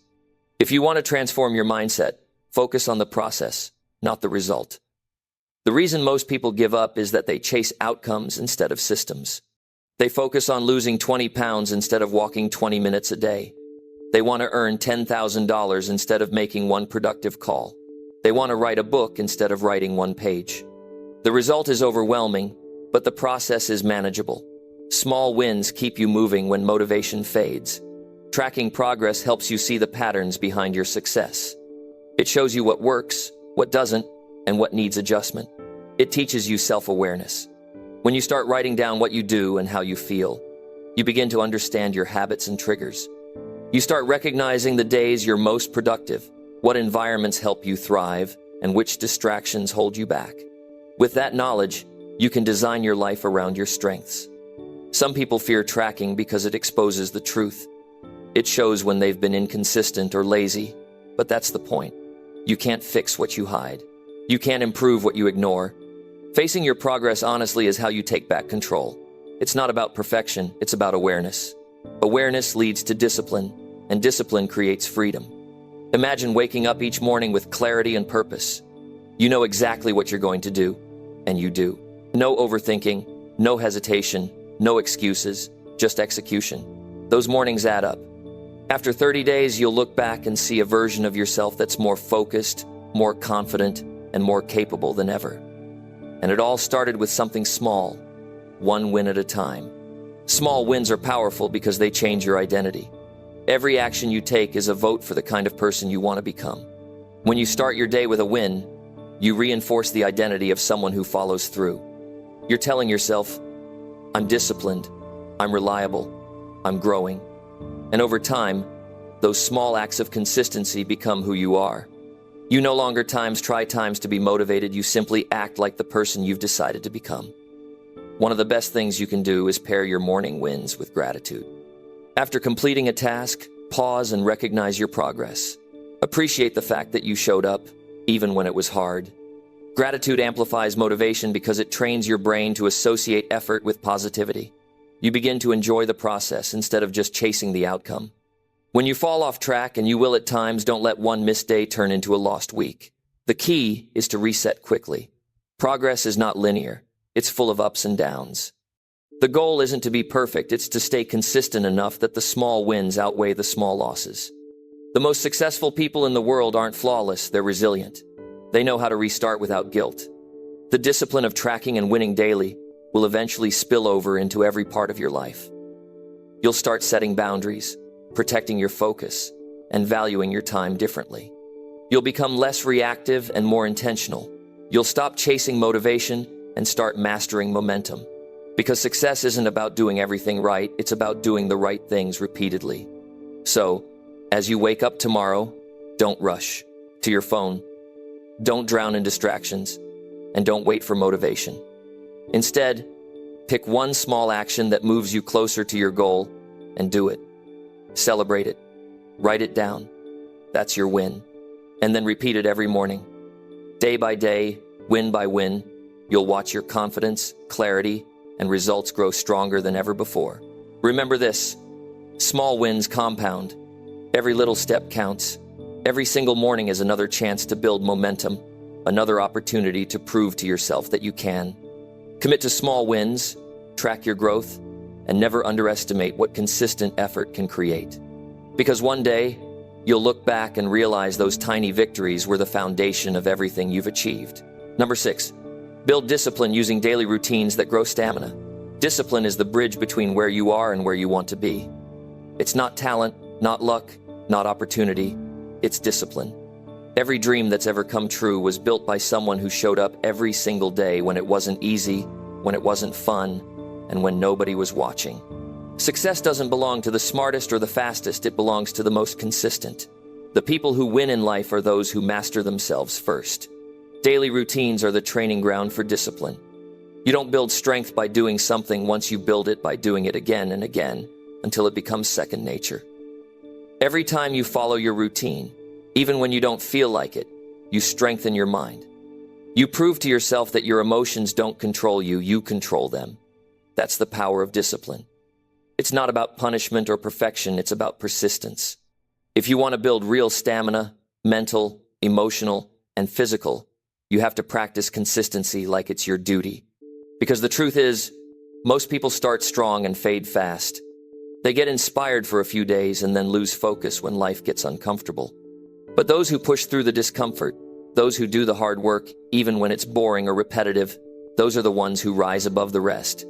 If you want to transform your mindset, focus on the process, not the result. The reason most people give up is that they chase outcomes instead of systems. They focus on losing 20 pounds instead of walking 20 minutes a day. They want to earn $10,000 instead of making one productive call. They want to write a book instead of writing one page. The result is overwhelming, but the process is manageable. Small wins keep you moving when motivation fades. Tracking progress helps you see the patterns behind your success. It shows you what works, what doesn't, and what needs adjustment. It teaches you self-awareness. When you start writing down what you do and how you feel, you begin to understand your habits and triggers. You start recognizing the days you're most productive, what environments help you thrive, and which distractions hold you back. With that knowledge, you can design your life around your strengths. Some people fear tracking because it exposes the truth. It shows when they've been inconsistent or lazy, but that's the point. You can't fix what you hide. You can't improve what you ignore. Facing your progress honestly is how you take back control. It's not about perfection, it's about awareness. Awareness leads to discipline, and discipline creates freedom. Imagine waking up each morning with clarity and purpose. You know exactly what you're going to do, and you do. No overthinking, no hesitation, no excuses, just execution. Those mornings add up. After 30 days, you'll look back and see a version of yourself that's more focused, more confident, and more capable than ever. And it all started with something small, one win at a time. Small wins are powerful because they change your identity. Every action you take is a vote for the kind of person you want to become. When you start your day with a win, you reinforce the identity of someone who follows through. You're telling yourself, I'm disciplined, I'm reliable, I'm growing. And over time, those small acts of consistency become who you are. You no longer try times to be motivated, you simply act like the person you've decided to become. One of the best things you can do is pair your morning wins with gratitude. After completing a task, pause and recognize your progress. Appreciate the fact that you showed up, even when it was hard. Gratitude amplifies motivation because it trains your brain to associate effort with positivity. You begin to enjoy the process instead of just chasing the outcome. When you fall off track, and you will at times, don't let one missed day turn into a lost week. The key is to reset quickly. Progress is not linear. It's full of ups and downs. The goal isn't to be perfect, it's to stay consistent enough that the small wins outweigh the small losses. The most successful people in the world aren't flawless, they're resilient. They know how to restart without guilt. The discipline of tracking and winning daily will eventually spill over into every part of your life. You'll start setting boundaries, protecting your focus, and valuing your time differently. You'll become less reactive and more intentional. You'll stop chasing motivation and start mastering momentum. Because success isn't about doing everything right, it's about doing the right things repeatedly. So, as you wake up tomorrow, don't rush to your phone. Don't drown in distractions, and don't wait for motivation. Instead, pick one small action that moves you closer to your goal and do it. Celebrate it. Write it down. That's your win. And then repeat it every morning. Day by day, win by win, you'll watch your confidence, clarity, and results grow stronger than ever before. Remember this: small wins compound. Every little step counts. Every single morning is another chance to build momentum, another opportunity to prove to yourself that you can. Commit to small wins, track your growth, and never underestimate what consistent effort can create. Because one day, you'll look back and realize those tiny victories were the foundation of everything you've achieved. Number 6, build discipline using daily routines that grow stamina. Discipline is the bridge between where you are and where you want to be. It's not talent, not luck, not opportunity. It's discipline. Every dream that's ever come true was built by someone who showed up every single day when it wasn't easy, when it wasn't fun, and when nobody was watching. Success doesn't belong to the smartest or the fastest, it belongs to the most consistent. The people who win in life are those who master themselves first. Daily routines are the training ground for discipline. You don't build strength by doing something once you build it by doing it again and again until it becomes second nature. Every time you follow your routine, even when you don't feel like it, you strengthen your mind. You prove to yourself that your emotions don't control you, you control them. That's the power of discipline. It's not about punishment or perfection, it's about persistence. If you want to build real stamina, mental, emotional, and physical, you have to practice consistency like it's your duty. Because the truth is, most people start strong and fade fast. They get inspired for a few days and then lose focus when life gets uncomfortable. But those who push through the discomfort, those who do the hard work, even when it's boring or repetitive, those are the ones who rise above the rest.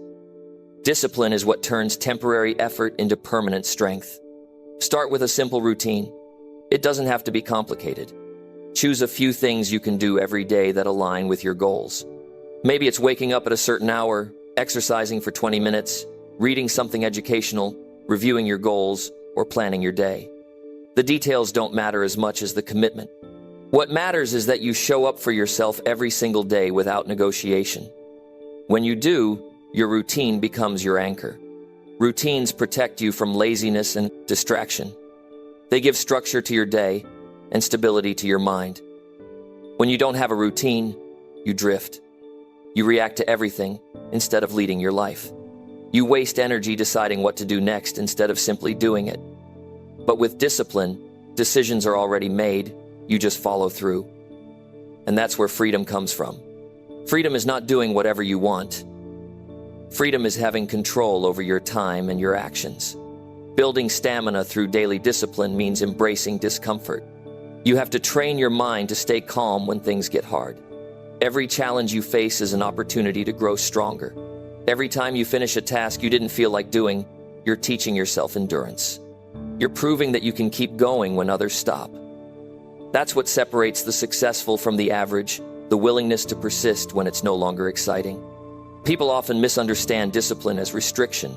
Discipline is what turns temporary effort into permanent strength. Start with a simple routine. It doesn't have to be complicated. Choose a few things you can do every day that align with your goals. Maybe it's waking up at a certain hour, exercising for 20 minutes, reading something educational, reviewing your goals, or planning your day. The details don't matter as much as the commitment. What matters is that you show up for yourself every single day without negotiation. When you do, your routine becomes your anchor. Routines protect you from laziness and distraction. They give structure to your day and stability to your mind. When you don't have a routine, you drift. You react to everything instead of leading your life. You waste energy deciding what to do next instead of simply doing it. But with discipline, decisions are already made, you just follow through. And that's where freedom comes from. Freedom is not doing whatever you want. Freedom is having control over your time and your actions. Building stamina through daily discipline means embracing discomfort. You have to train your mind to stay calm when things get hard. Every challenge you face is an opportunity to grow stronger. Every time you finish a task you didn't feel like doing, you're teaching yourself endurance. You're proving that you can keep going when others stop. That's what separates the successful from the average, the willingness to persist when it's no longer exciting. People often misunderstand discipline as restriction,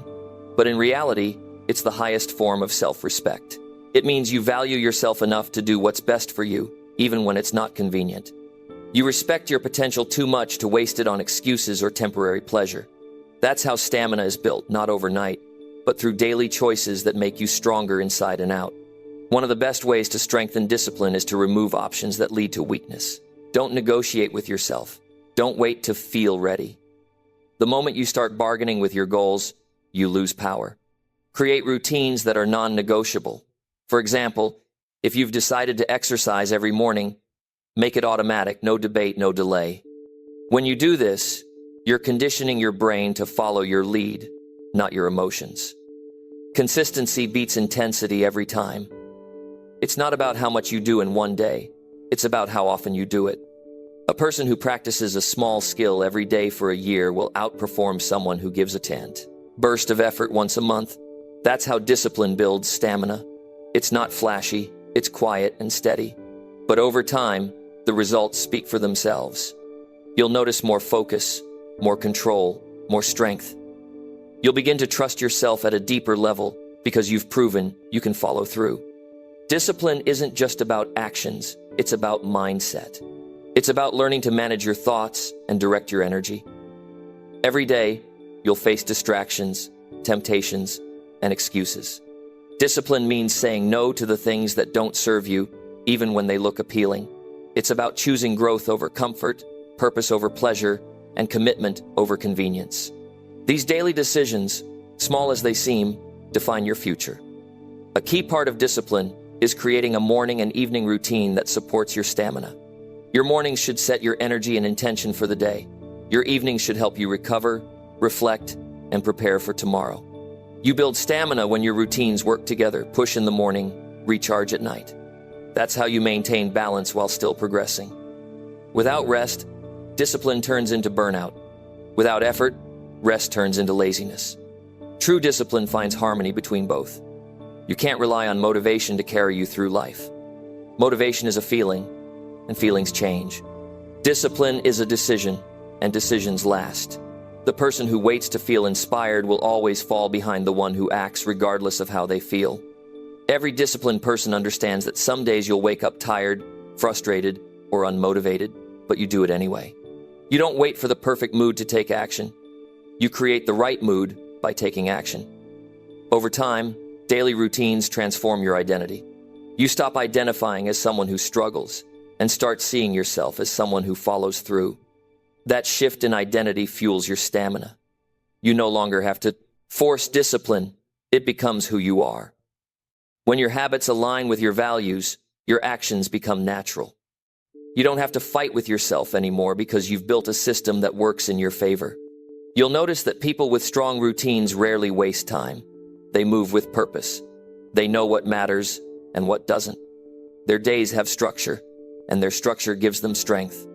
but in reality, it's the highest form of self-respect. It means you value yourself enough to do what's best for you, even when it's not convenient. You respect your potential too much to waste it on excuses or temporary pleasure. That's how stamina is built, not overnight, but through daily choices that make you stronger inside and out. One of the best ways to strengthen discipline is to remove options that lead to weakness. Don't negotiate with yourself. Don't wait to feel ready. The moment you start bargaining with your goals, you lose power. Create routines that are non-negotiable. For example, if you've decided to exercise every morning, make it automatic, no debate, no delay. When you do this, you're conditioning your brain to follow your lead, not your emotions. Consistency beats intensity every time. It's not about how much you do in one day. It's about how often you do it. A person who practices a small skill every day for a year will outperform someone who gives a burst of effort once a month. That's how discipline builds stamina. It's not flashy, it's quiet and steady. But over time, the results speak for themselves. You'll notice more focus, more control, more strength. You'll begin to trust yourself at a deeper level because you've proven you can follow through. Discipline isn't just about actions, it's about mindset. It's about learning to manage your thoughts and direct your energy. Every day, you'll face distractions, temptations, and excuses. Discipline means saying no to the things that don't serve you, even when they look appealing. It's about choosing growth over comfort, purpose over pleasure, and commitment over convenience. These daily decisions, small as they seem, define your future. A key part of discipline is creating a morning and evening routine that supports your stamina. Your mornings should set your energy and intention for the day. Your evenings should help you recover, reflect, and prepare for tomorrow. You build stamina when your routines work together, push in the morning, recharge at night. That's how you maintain balance while still progressing. Without rest, discipline turns into burnout. Without effort, rest turns into laziness. True discipline finds harmony between both. You can't rely on motivation to carry you through life. Motivation is a feeling, and feelings change. Discipline is a decision, and decisions last. The person who waits to feel inspired will always fall behind the one who acts regardless of how they feel. Every disciplined person understands that some days you'll wake up tired, frustrated, or unmotivated, but you do it anyway. You don't wait for the perfect mood to take action. You create the right mood by taking action. Over time, daily routines transform your identity. You stop identifying as someone who struggles and start seeing yourself as someone who follows through. That shift in identity fuels your stamina. You no longer have to force discipline. It becomes who you are. When your habits align with your values, your actions become natural. You don't have to fight with yourself anymore because you've built a system that works in your favor. You'll notice that people with strong routines rarely waste time. They move with purpose. They know what matters and what doesn't. Their days have structure, and their structure gives them strength.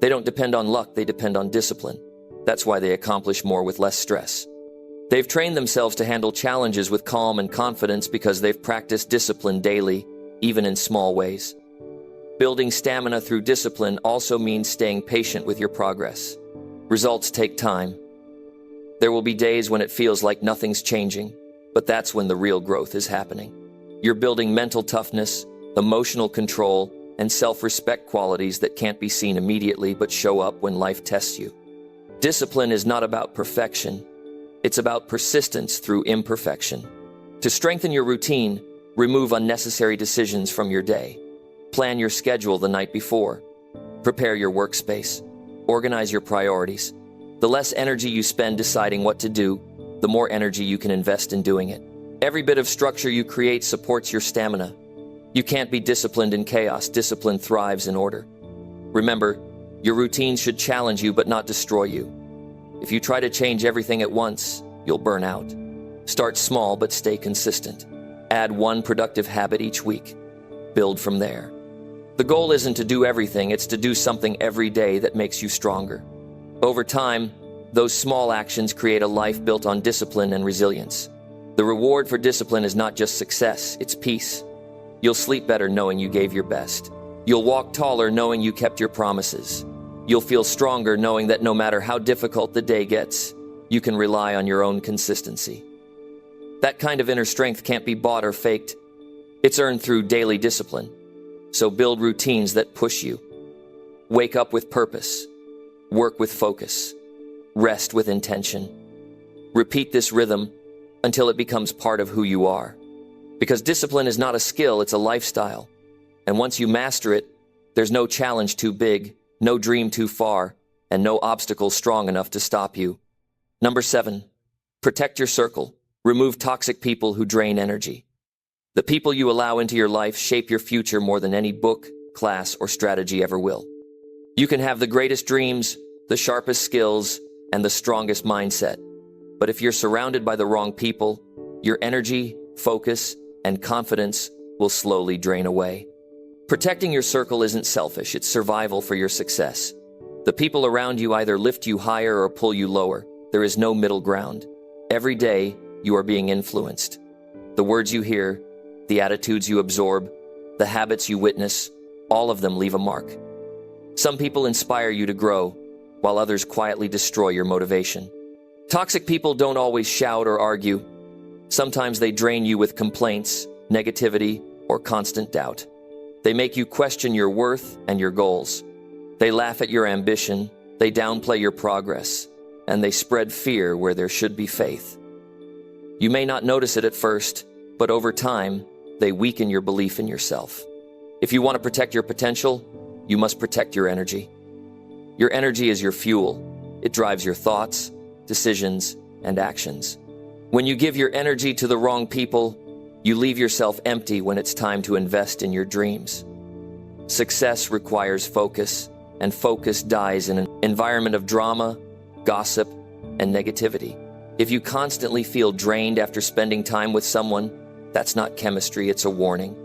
They don't depend on luck, they depend on discipline. That's why they accomplish more with less stress. They've trained themselves to handle challenges with calm and confidence because they've practiced discipline daily, even in small ways. Building stamina through discipline also means staying patient with your progress. Results take time. There will be days when it feels like nothing's changing, but that's when the real growth is happening. You're building mental toughness, emotional control, and self-respect qualities that can't be seen immediately but show up when life tests you. Discipline is not about perfection. It's about persistence through imperfection. To strengthen your routine, remove unnecessary decisions from your day. Plan your schedule the night before. Prepare your workspace. Organize your priorities. The less energy you spend deciding what to do, the more energy you can invest in doing it. Every bit of structure you create supports your stamina. You can't be disciplined in chaos. Discipline thrives in order. Remember, your routine should challenge you but not destroy you. If you try to change everything at once, you'll burn out. Start small but stay consistent. Add one productive habit each week. Build from there. The goal isn't to do everything, it's to do something every day that makes you stronger. Over time, those small actions create a life built on discipline and resilience. The reward for discipline is not just success, it's peace. You'll sleep better knowing you gave your best. You'll walk taller knowing you kept your promises. You'll feel stronger knowing that no matter how difficult the day gets, you can rely on your own consistency. That kind of inner strength can't be bought or faked. It's earned through daily discipline. So build routines that push you. Wake up with purpose. Work with focus. Rest with intention. Repeat this rhythm until it becomes part of who you are. Because discipline is not a skill, it's a lifestyle. And once you master it, there's no challenge too big, no dream too far, and no obstacle strong enough to stop you. Number 7, protect your circle. Remove toxic people who drain energy. The people you allow into your life shape your future more than any book, class, or strategy ever will. You can have the greatest dreams, the sharpest skills, and the strongest mindset. But if you're surrounded by the wrong people, your energy, focus, and confidence will slowly drain away. Protecting your circle isn't selfish, it's survival for your success. The people around you either lift you higher or pull you lower. There is no middle ground. Every day, you are being influenced. The words you hear, the attitudes you absorb, the habits you witness, all of them leave a mark. Some people inspire you to grow, while others quietly destroy your motivation. Toxic people don't always shout or argue. Sometimes they drain you with complaints, negativity, or constant doubt. They make you question your worth and your goals. They laugh at your ambition, they downplay your progress, and they spread fear where there should be faith. You may not notice it at first, but over time, they weaken your belief in yourself. If you want to protect your potential, you must protect your energy. Your energy is your fuel. It drives your thoughts, decisions, and actions. When you give your energy to the wrong people, you leave yourself empty when it's time to invest in your dreams. Success requires focus, and focus dies in an environment of drama, gossip, and negativity. If you constantly feel drained after spending time with someone, that's not chemistry, it's a warning.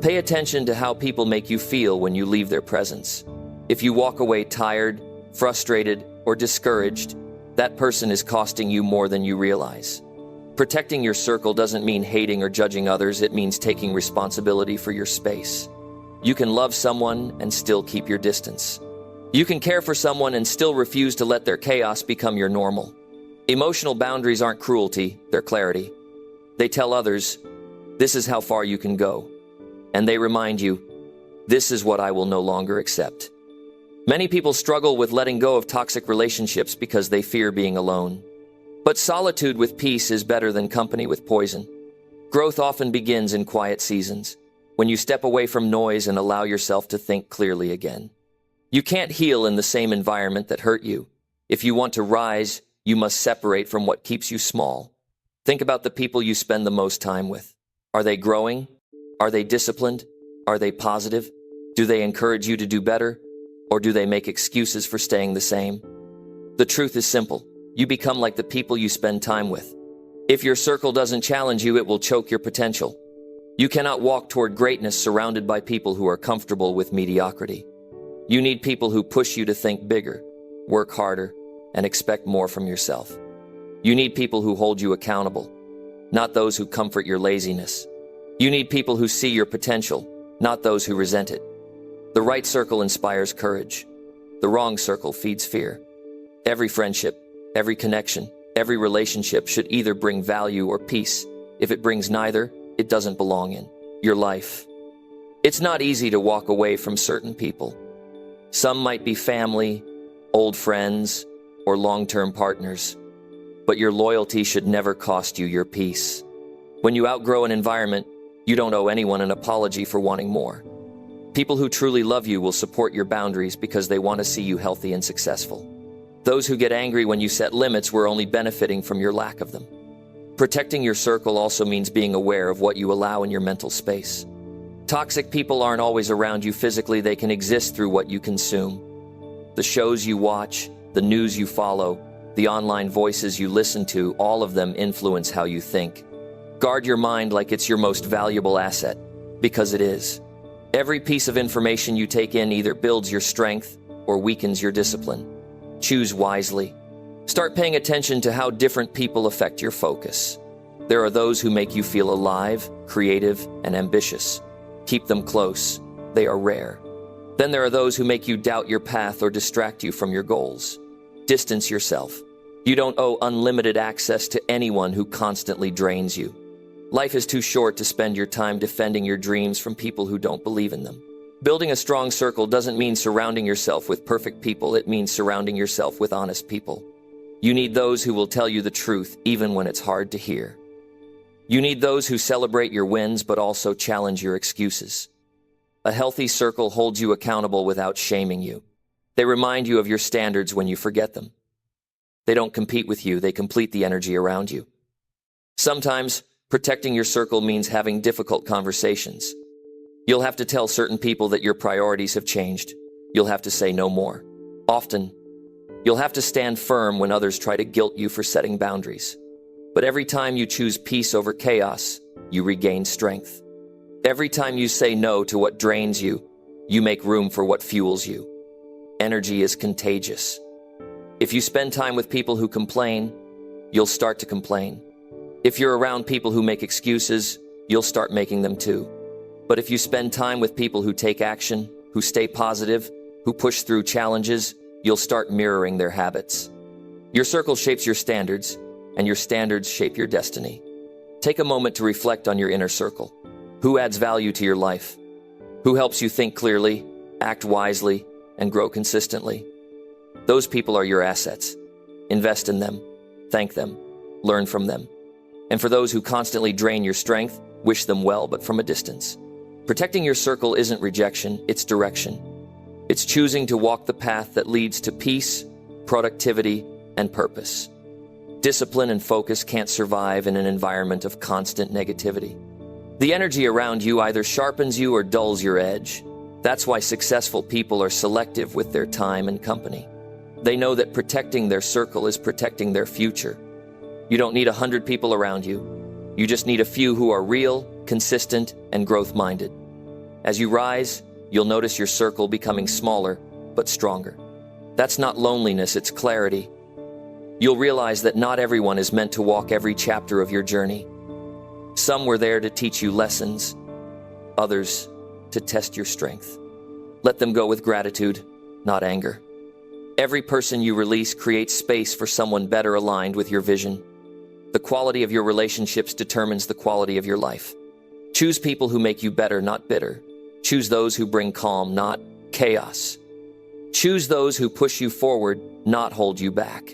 Pay attention to how people make you feel when you leave their presence. If you walk away tired, frustrated, or discouraged, that person is costing you more than you realize. Protecting your circle doesn't mean hating or judging others, it means taking responsibility for your space. You can love someone and still keep your distance. You can care for someone and still refuse to let their chaos become your normal. Emotional boundaries aren't cruelty, they're clarity. They tell others, this is how far you can go. And they remind you, this is what I will no longer accept. Many people struggle with letting go of toxic relationships because they fear being alone. But solitude with peace is better than company with poison. Growth often begins in quiet seasons, when you step away from noise and allow yourself to think clearly again. You can't heal in the same environment that hurt you. If you want to rise, you must separate from what keeps you small. Think about the people you spend the most time with. Are they growing? Are they disciplined? Are they positive? Do they encourage you to do better? Or do they make excuses for staying the same? The truth is simple. You become like the people you spend time with. If your circle doesn't challenge you, it will choke your potential. You cannot walk toward greatness surrounded by people who are comfortable with mediocrity. You need people who push you to think bigger, work harder, and expect more from yourself. You need people who hold you accountable, not those who comfort your laziness. You need people who see your potential, not those who resent it. The right circle inspires courage. The wrong circle feeds fear. Every friendship, every connection, every relationship should either bring value or peace. If it brings neither, it doesn't belong in. your life. It's not easy to walk away from certain people. Some might be family, old friends, or long-term partners. But your loyalty should never cost you your peace. When you outgrow an environment, you don't owe anyone an apology for wanting more. People who truly love you will support your boundaries because they want to see you healthy and successful. Those who get angry when you set limits were only benefiting from your lack of them. Protecting your circle also means being aware of what you allow in your mental space. Toxic people aren't always around you physically, they can exist through what you consume. The shows you watch, the news you follow, the online voices you listen to, all of them influence how you think. Guard your mind like it's your most valuable asset, because it is. Every piece of information you take in either builds your strength or weakens your discipline. Choose wisely. Start paying attention to how different people affect your focus. There are those who make you feel alive, creative, and ambitious. Keep them close. They are rare. Then there are those who make you doubt your path or distract you from your goals. Distance yourself. You don't owe unlimited access to anyone who constantly drains you. Life is too short to spend your time defending your dreams from people who don't believe in them. Building a strong circle doesn't mean surrounding yourself with perfect people, it means surrounding yourself with honest people. You need those who will tell you the truth even when it's hard to hear. You need those who celebrate your wins but also challenge your excuses. A healthy circle holds you accountable without shaming you. They remind you of your standards when you forget them. They don't compete with you, they complete the energy around you. Sometimes, protecting your circle means having difficult conversations. You'll have to tell certain people that your priorities have changed. You'll have to say no more. Often, you'll have to stand firm when others try to guilt you for setting boundaries. But every time you choose peace over chaos, you regain strength. Every time you say no to what drains you, you make room for what fuels you. Energy is contagious. If you spend time with people who complain, you'll start to complain. If you're around people who make excuses, you'll start making them too. But if you spend time with people who take action, who stay positive, who push through challenges, you'll start mirroring their habits. Your circle shapes your standards, and your standards shape your destiny. Take a moment to reflect on your inner circle. Who adds value to your life? Who helps you think clearly, act wisely, and grow consistently? Those people are your assets. Invest in them, thank them, learn from them. And for those who constantly drain your strength, wish them well, but from a distance. Protecting your circle isn't rejection, it's direction. It's choosing to walk the path that leads to peace, productivity, and purpose. Discipline and focus can't survive in an environment of constant negativity. The energy around you either sharpens you or dulls your edge. That's why successful people are selective with their time and company. They know that protecting their circle is protecting their future. You don't need 100 people around you. You just need a few who are real, consistent, and growth-minded. As you rise, you'll notice your circle becoming smaller, but stronger. That's not loneliness, it's clarity. You'll realize that not everyone is meant to walk every chapter of your journey. Some were there to teach you lessons, others to test your strength. Let them go with gratitude, not anger. Every person you release creates space for someone better aligned with your vision. The quality of your relationships determines the quality of your life. Choose people who make you better, not bitter. Choose those who bring calm, not chaos. Choose those who push you forward, not hold you back.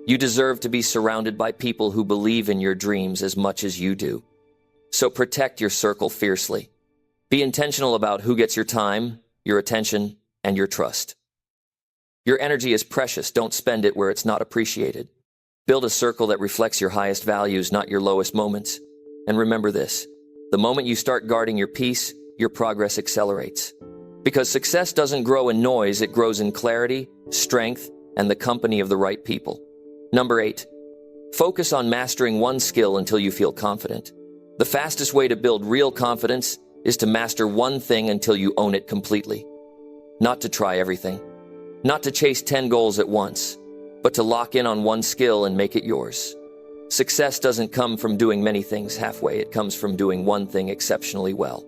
You deserve to be surrounded by people who believe in your dreams as much as you do. So protect your circle fiercely. Be intentional about who gets your time, your attention, and your trust. Your energy is precious, don't spend it where it's not appreciated. Build a circle that reflects your highest values, not your lowest moments. And remember this, the moment you start guarding your peace, your progress accelerates. Because success doesn't grow in noise, it grows in clarity, strength, and the company of the right people. Number 8, focus on mastering one skill until you feel confident. The fastest way to build real confidence is to master one thing until you own it completely. Not to try everything. Not to chase 10 goals at once, but to lock in on one skill and make it yours. Success doesn't come from doing many things halfway, it comes from doing one thing exceptionally well.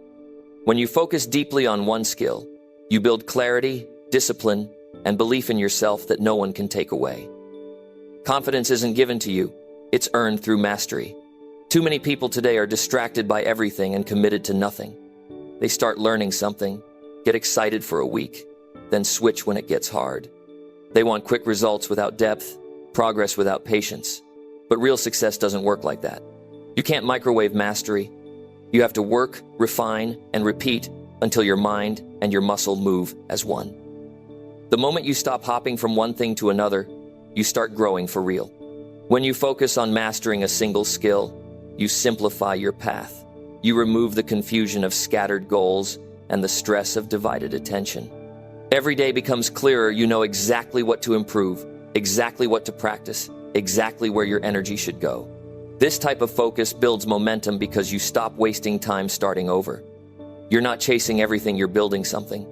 When you focus deeply on one skill, you build clarity, discipline, and belief in yourself that no one can take away. Confidence isn't given to you, it's earned through mastery. Too many people today are distracted by everything and committed to nothing. They start learning something, get excited for a week, then switch when it gets hard. They want quick results without depth, progress without patience. But real success doesn't work like that. You can't microwave mastery. You have to work, refine, and repeat until your mind and your muscle move as one. The moment you stop hopping from one thing to another, you start growing for real. When you focus on mastering a single skill, you simplify your path. You remove the confusion of scattered goals and the stress of divided attention. Every day becomes clearer. You know exactly what to improve, exactly what to practice, exactly where your energy should go. This type of focus builds momentum because you stop wasting time starting over. You're not chasing everything, you're building something.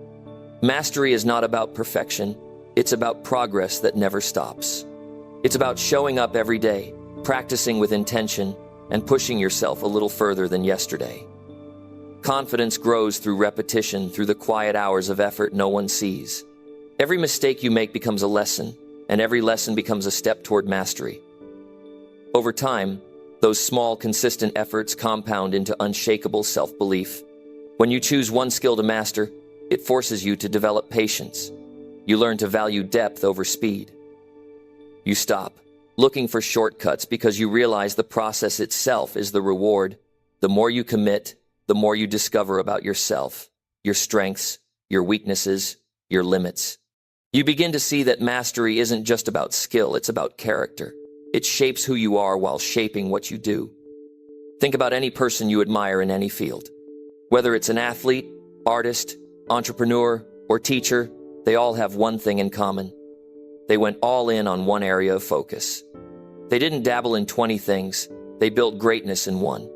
Mastery is not about perfection, it's about progress that never stops. It's about showing up every day, practicing with intention, and pushing yourself a little further than yesterday. Confidence grows through repetition, through the quiet hours of effort no one sees. Every mistake you make becomes a lesson, and every lesson becomes a step toward mastery. Over time, those small, consistent efforts compound into unshakable self-belief. When you choose one skill to master, it forces you to develop patience. You learn to value depth over speed. You stop looking for shortcuts because you realize the process itself is the reward. The more you commit, the more you discover about yourself, your strengths, your weaknesses, your limits. You begin to see that mastery isn't just about skill, it's about character. It shapes who you are while shaping what you do. Think about any person you admire in any field. Whether it's an athlete, artist, entrepreneur, or teacher, they all have one thing in common. They went all in on one area of focus. They didn't dabble in 20 things, they built greatness in one.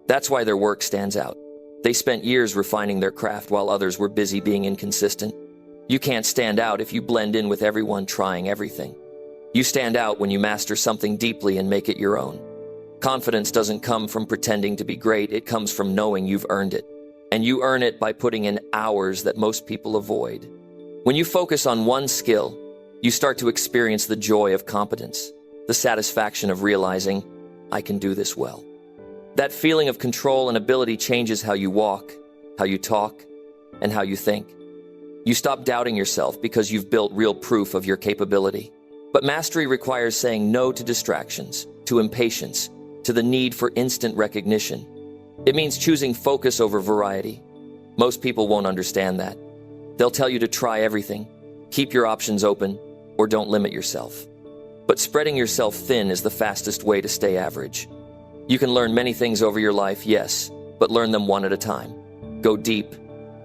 That's why their work stands out. They spent years refining their craft while others were busy being inconsistent. You can't stand out if you blend in with everyone trying everything. You stand out when you master something deeply and make it your own. Confidence doesn't come from pretending to be great, it comes from knowing you've earned it. And you earn it by putting in hours that most people avoid. When you focus on one skill, you start to experience the joy of competence, the satisfaction of realizing, I can do this well. That feeling of control and ability changes how you walk, how you talk, and how you think. You stop doubting yourself because you've built real proof of your capability. But mastery requires saying no to distractions, to impatience, to the need for instant recognition. It means choosing focus over variety. Most people won't understand that. They'll tell you to try everything, keep your options open, or don't limit yourself. But spreading yourself thin is the fastest way to stay average. You can learn many things over your life, yes, but learn them one at a time. Go deep,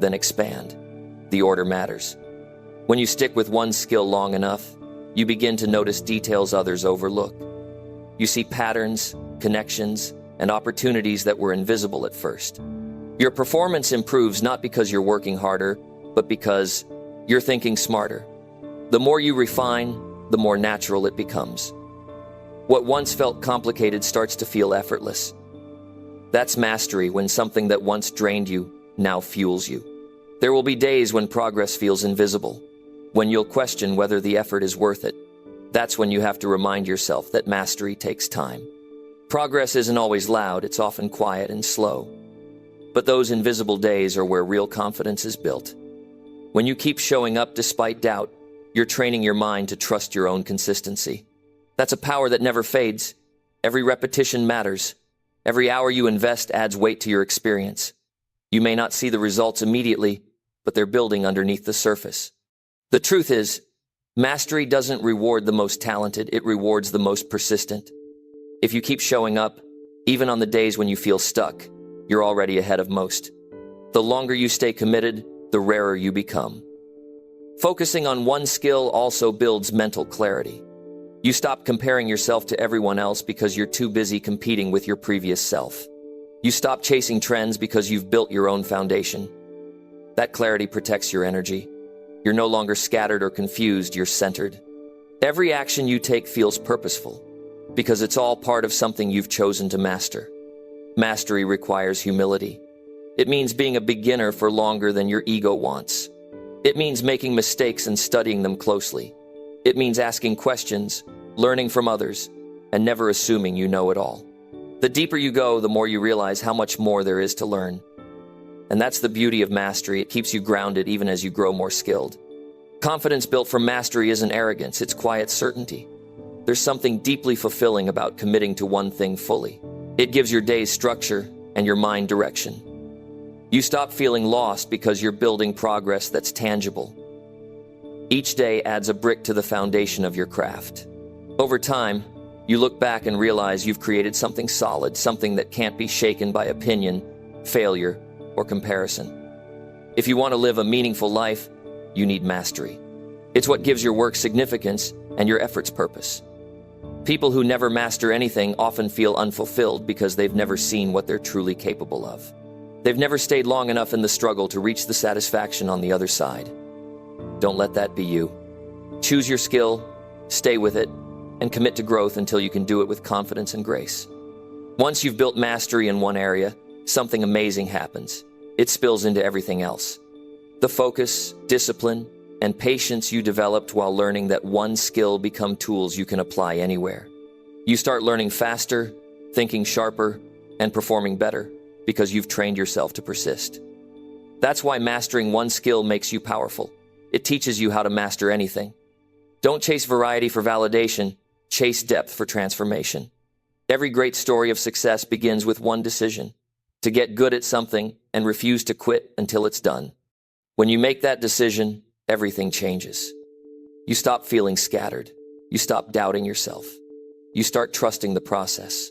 then expand. The order matters. When you stick with one skill long enough, you begin to notice details others overlook. You see patterns, connections, and opportunities that were invisible at first. Your performance improves not because you're working harder, but because you're thinking smarter. The more you refine, the more natural it becomes. What once felt complicated starts to feel effortless. That's mastery, when something that once drained you now fuels you. There will be days when progress feels invisible, when you'll question whether the effort is worth it. That's when you have to remind yourself that mastery takes time. Progress isn't always loud, it's often quiet and slow. But those invisible days are where real confidence is built. When you keep showing up despite doubt, you're training your mind to trust your own consistency. That's a power that never fades. Every repetition matters. Every hour you invest adds weight to your experience. You may not see the results immediately, but they're building underneath the surface. The truth is, mastery doesn't reward the most talented, it rewards the most persistent. If you keep showing up, even on the days when you feel stuck, you're already ahead of most. The longer you stay committed, the rarer you become. Focusing on one skill also builds mental clarity. You stop comparing yourself to everyone else because you're too busy competing with your previous self. You stop chasing trends because you've built your own foundation. That clarity protects your energy. You're no longer scattered or confused, you're centered. Every action you take feels purposeful because it's all part of something you've chosen to master. Mastery requires humility. It means being a beginner for longer than your ego wants. It means making mistakes and studying them closely. It means asking questions, learning from others, and never assuming you know it all. The deeper you go, the more you realize how much more there is to learn. And that's the beauty of mastery. It keeps you grounded even as you grow more skilled. Confidence built from mastery isn't arrogance, it's quiet certainty. There's something deeply fulfilling about committing to one thing fully. It gives your days structure and your mind direction. You stop feeling lost because you're building progress that's tangible. Each day adds a brick to the foundation of your craft. Over time, you look back and realize you've created something solid, something that can't be shaken by opinion, failure, or comparison. If you want to live a meaningful life, you need mastery. It's what gives your work significance and your efforts purpose. People who never master anything often feel unfulfilled because they've never seen what they're truly capable of. They've never stayed long enough in the struggle to reach the satisfaction on the other side. Don't let that be you. Choose your skill, stay with it, and commit to growth until you can do it with confidence and grace. Once you've built mastery in one area, something amazing happens. It spills into everything else. The focus, discipline, and patience you developed while learning that one skill become tools you can apply anywhere. You start learning faster, thinking sharper, and performing better because you've trained yourself to persist. That's why mastering one skill makes you powerful. It teaches you how to master anything. Don't chase variety for validation, chase depth for transformation. Every great story of success begins with one decision: to get good at something and refuse to quit until it's done. When you make that decision, everything changes. You stop feeling scattered. You stop doubting yourself. You start trusting the process.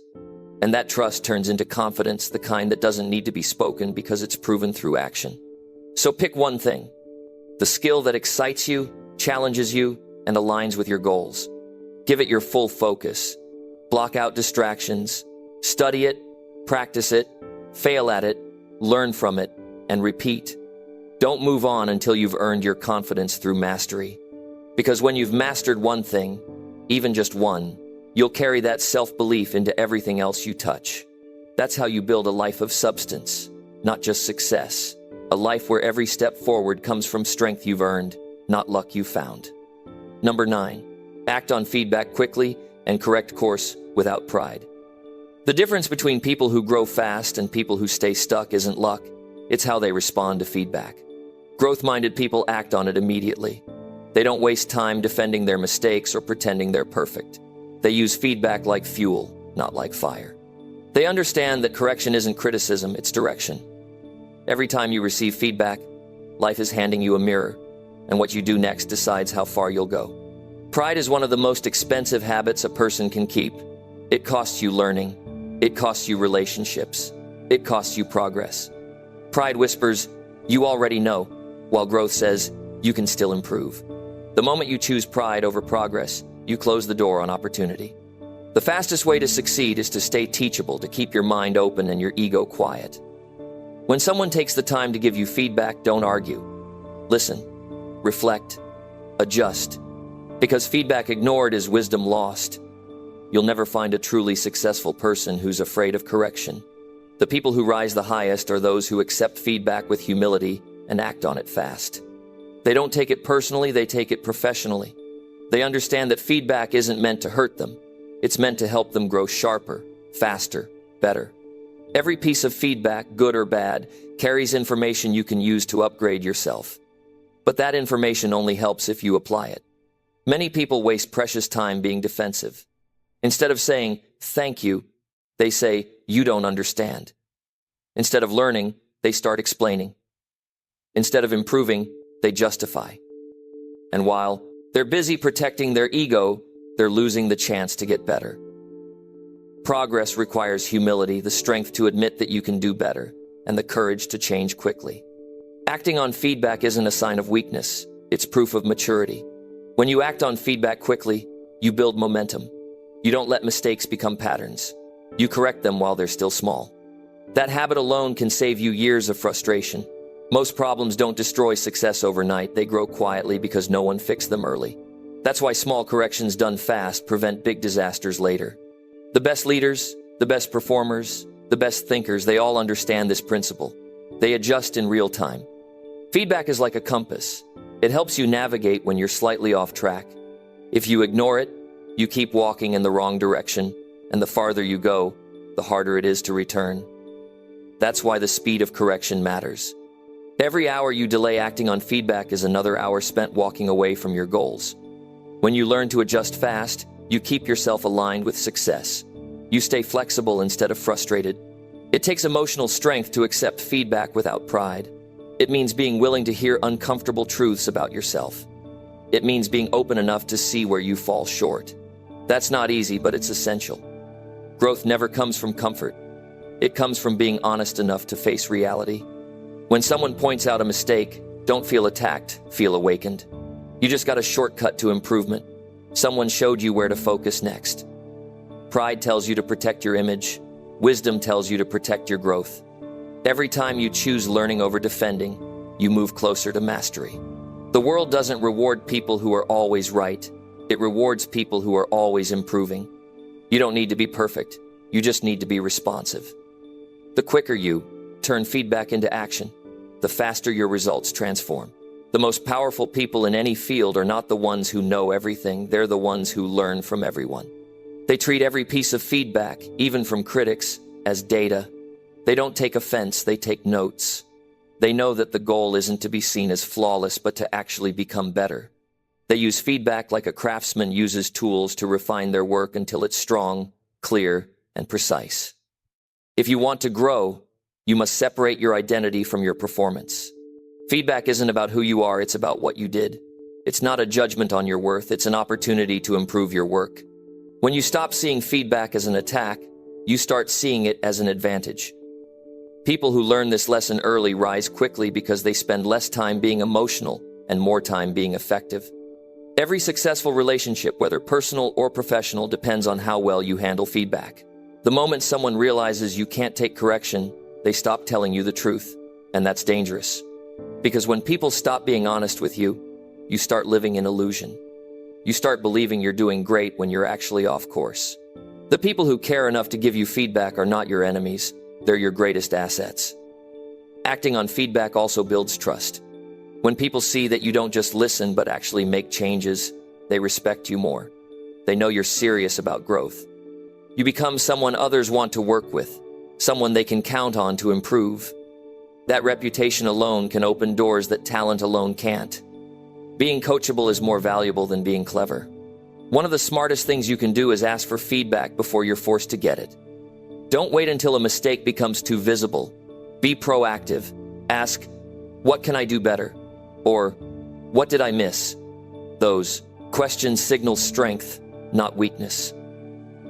And that trust turns into confidence, the kind that doesn't need to be spoken because it's proven through action. So pick one thing, the skill that excites you, challenges you, and aligns with your goals. Give it your full focus. Block out distractions. Study it, practice it, fail at it, learn from it, and repeat. Don't move on until you've earned your confidence through mastery. Because when you've mastered one thing, even just one, you'll carry that self-belief into everything else you touch. That's how you build a life of substance, not just success. A life where every step forward comes from strength you've earned, not luck you found. Number 9, act on feedback quickly and correct course without pride. The difference between people who grow fast and people who stay stuck isn't luck, it's how they respond to feedback. Growth-minded people act on it immediately. They don't waste time defending their mistakes or pretending they're perfect. They use feedback like fuel, not like fire. They understand that correction isn't criticism, it's direction. Every time you receive feedback, life is handing you a mirror, and what you do next decides how far you'll go. Pride is one of the most expensive habits a person can keep. It costs you learning. It costs you relationships. It costs you progress. Pride whispers, "You already know," while growth says, "You can still improve." The moment you choose pride over progress, you close the door on opportunity. The fastest way to succeed is to stay teachable, to keep your mind open and your ego quiet. When someone takes the time to give you feedback, don't argue. Listen, reflect, adjust. Because feedback ignored is wisdom lost. You'll never find a truly successful person who's afraid of correction. The people who rise the highest are those who accept feedback with humility and act on it fast. They don't take it personally, they take it professionally. They understand that feedback isn't meant to hurt them. It's meant to help them grow sharper, faster, better. Every piece of feedback, good or bad, carries information you can use to upgrade yourself. But that information only helps if you apply it. Many people waste precious time being defensive. Instead of saying, "Thank you," they say, "You don't understand." Instead of learning, they start explaining. Instead of improving, they justify. And while they're busy protecting their ego, they're losing the chance to get better. Progress requires humility, the strength to admit that you can do better, and the courage to change quickly. Acting on feedback isn't a sign of weakness, it's proof of maturity. When you act on feedback quickly, you build momentum. You don't let mistakes become patterns. You correct them while they're still small. That habit alone can save you years of frustration. Most problems don't destroy success overnight, they grow quietly because no one fixed them early. That's why small corrections done fast prevent big disasters later. The best leaders, the best performers, the best thinkers, they all understand this principle. They adjust in real time. Feedback is like a compass. It helps you navigate when you're slightly off track. If you ignore it, you keep walking in the wrong direction, and the farther you go, the harder it is to return. That's why the speed of correction matters. Every hour you delay acting on feedback is another hour spent walking away from your goals. When you learn to adjust fast, you keep yourself aligned with success. You stay flexible instead of frustrated. It takes emotional strength to accept feedback without pride. It means being willing to hear uncomfortable truths about yourself. It means being open enough to see where you fall short. That's not easy, but it's essential. Growth never comes from comfort. It comes from being honest enough to face reality. When someone points out a mistake, don't feel attacked, feel awakened. You just got a shortcut to improvement. Someone showed you where to focus next. Pride tells you to protect your image. Wisdom tells you to protect your growth. Every time you choose learning over defending, you move closer to mastery. The world doesn't reward people who are always right. It rewards people who are always improving. You don't need to be perfect. You just need to be responsive. The quicker you turn feedback into action, the faster your results transform. The most powerful people in any field are not the ones who know everything. They're the ones who learn from everyone. They treat every piece of feedback, even from critics, as data. They don't take offense, they take notes. They know that the goal isn't to be seen as flawless, but to actually become better. They use feedback like a craftsman uses tools to refine their work until it's strong, clear, and precise. If you want to grow, you must separate your identity from your performance. Feedback isn't about who you are, it's about what you did. It's not a judgment on your worth, it's an opportunity to improve your work. When you stop seeing feedback as an attack, you start seeing it as an advantage. People who learn this lesson early rise quickly because they spend less time being emotional and more time being effective. Every successful relationship, whether personal or professional, depends on how well you handle feedback. The moment someone realizes you can't take correction, they stop telling you the truth, and that's dangerous. Because when people stop being honest with you, you start living in illusion. You start believing you're doing great when you're actually off course. The people who care enough to give you feedback are not your enemies, they're your greatest assets. Acting on feedback also builds trust. When people see that you don't just listen but actually make changes, they respect you more. They know you're serious about growth. You become someone others want to work with, someone they can count on to improve. That reputation alone can open doors that talent alone can't. Being coachable is more valuable than being clever. One of the smartest things you can do is ask for feedback before you're forced to get it. Don't wait until a mistake becomes too visible. Be proactive. Ask, what can I do better? Or, what did I miss? Those questions signal strength, not weakness.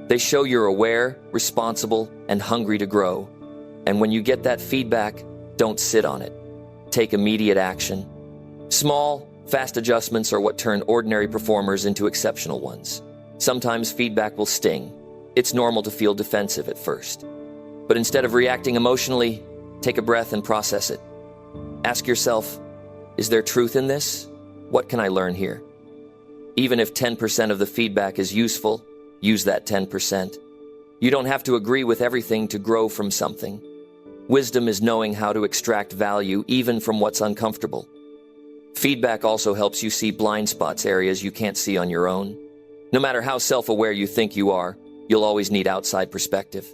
They show you're aware, responsible, and hungry to grow. And when you get that feedback, don't sit on it. Take immediate action. Small, fast adjustments are what turn ordinary performers into exceptional ones. Sometimes feedback will sting. It's normal to feel defensive at first. But instead of reacting emotionally, take a breath and process it. Ask yourself, is there truth in this? What can I learn here? Even if 10% of the feedback is useful, use that 10%. You don't have to agree with everything to grow from something. Wisdom is knowing how to extract value even from what's uncomfortable. Feedback also helps you see blind spots, areas you can't see on your own. No matter how self-aware you think you are, you'll always need outside perspective.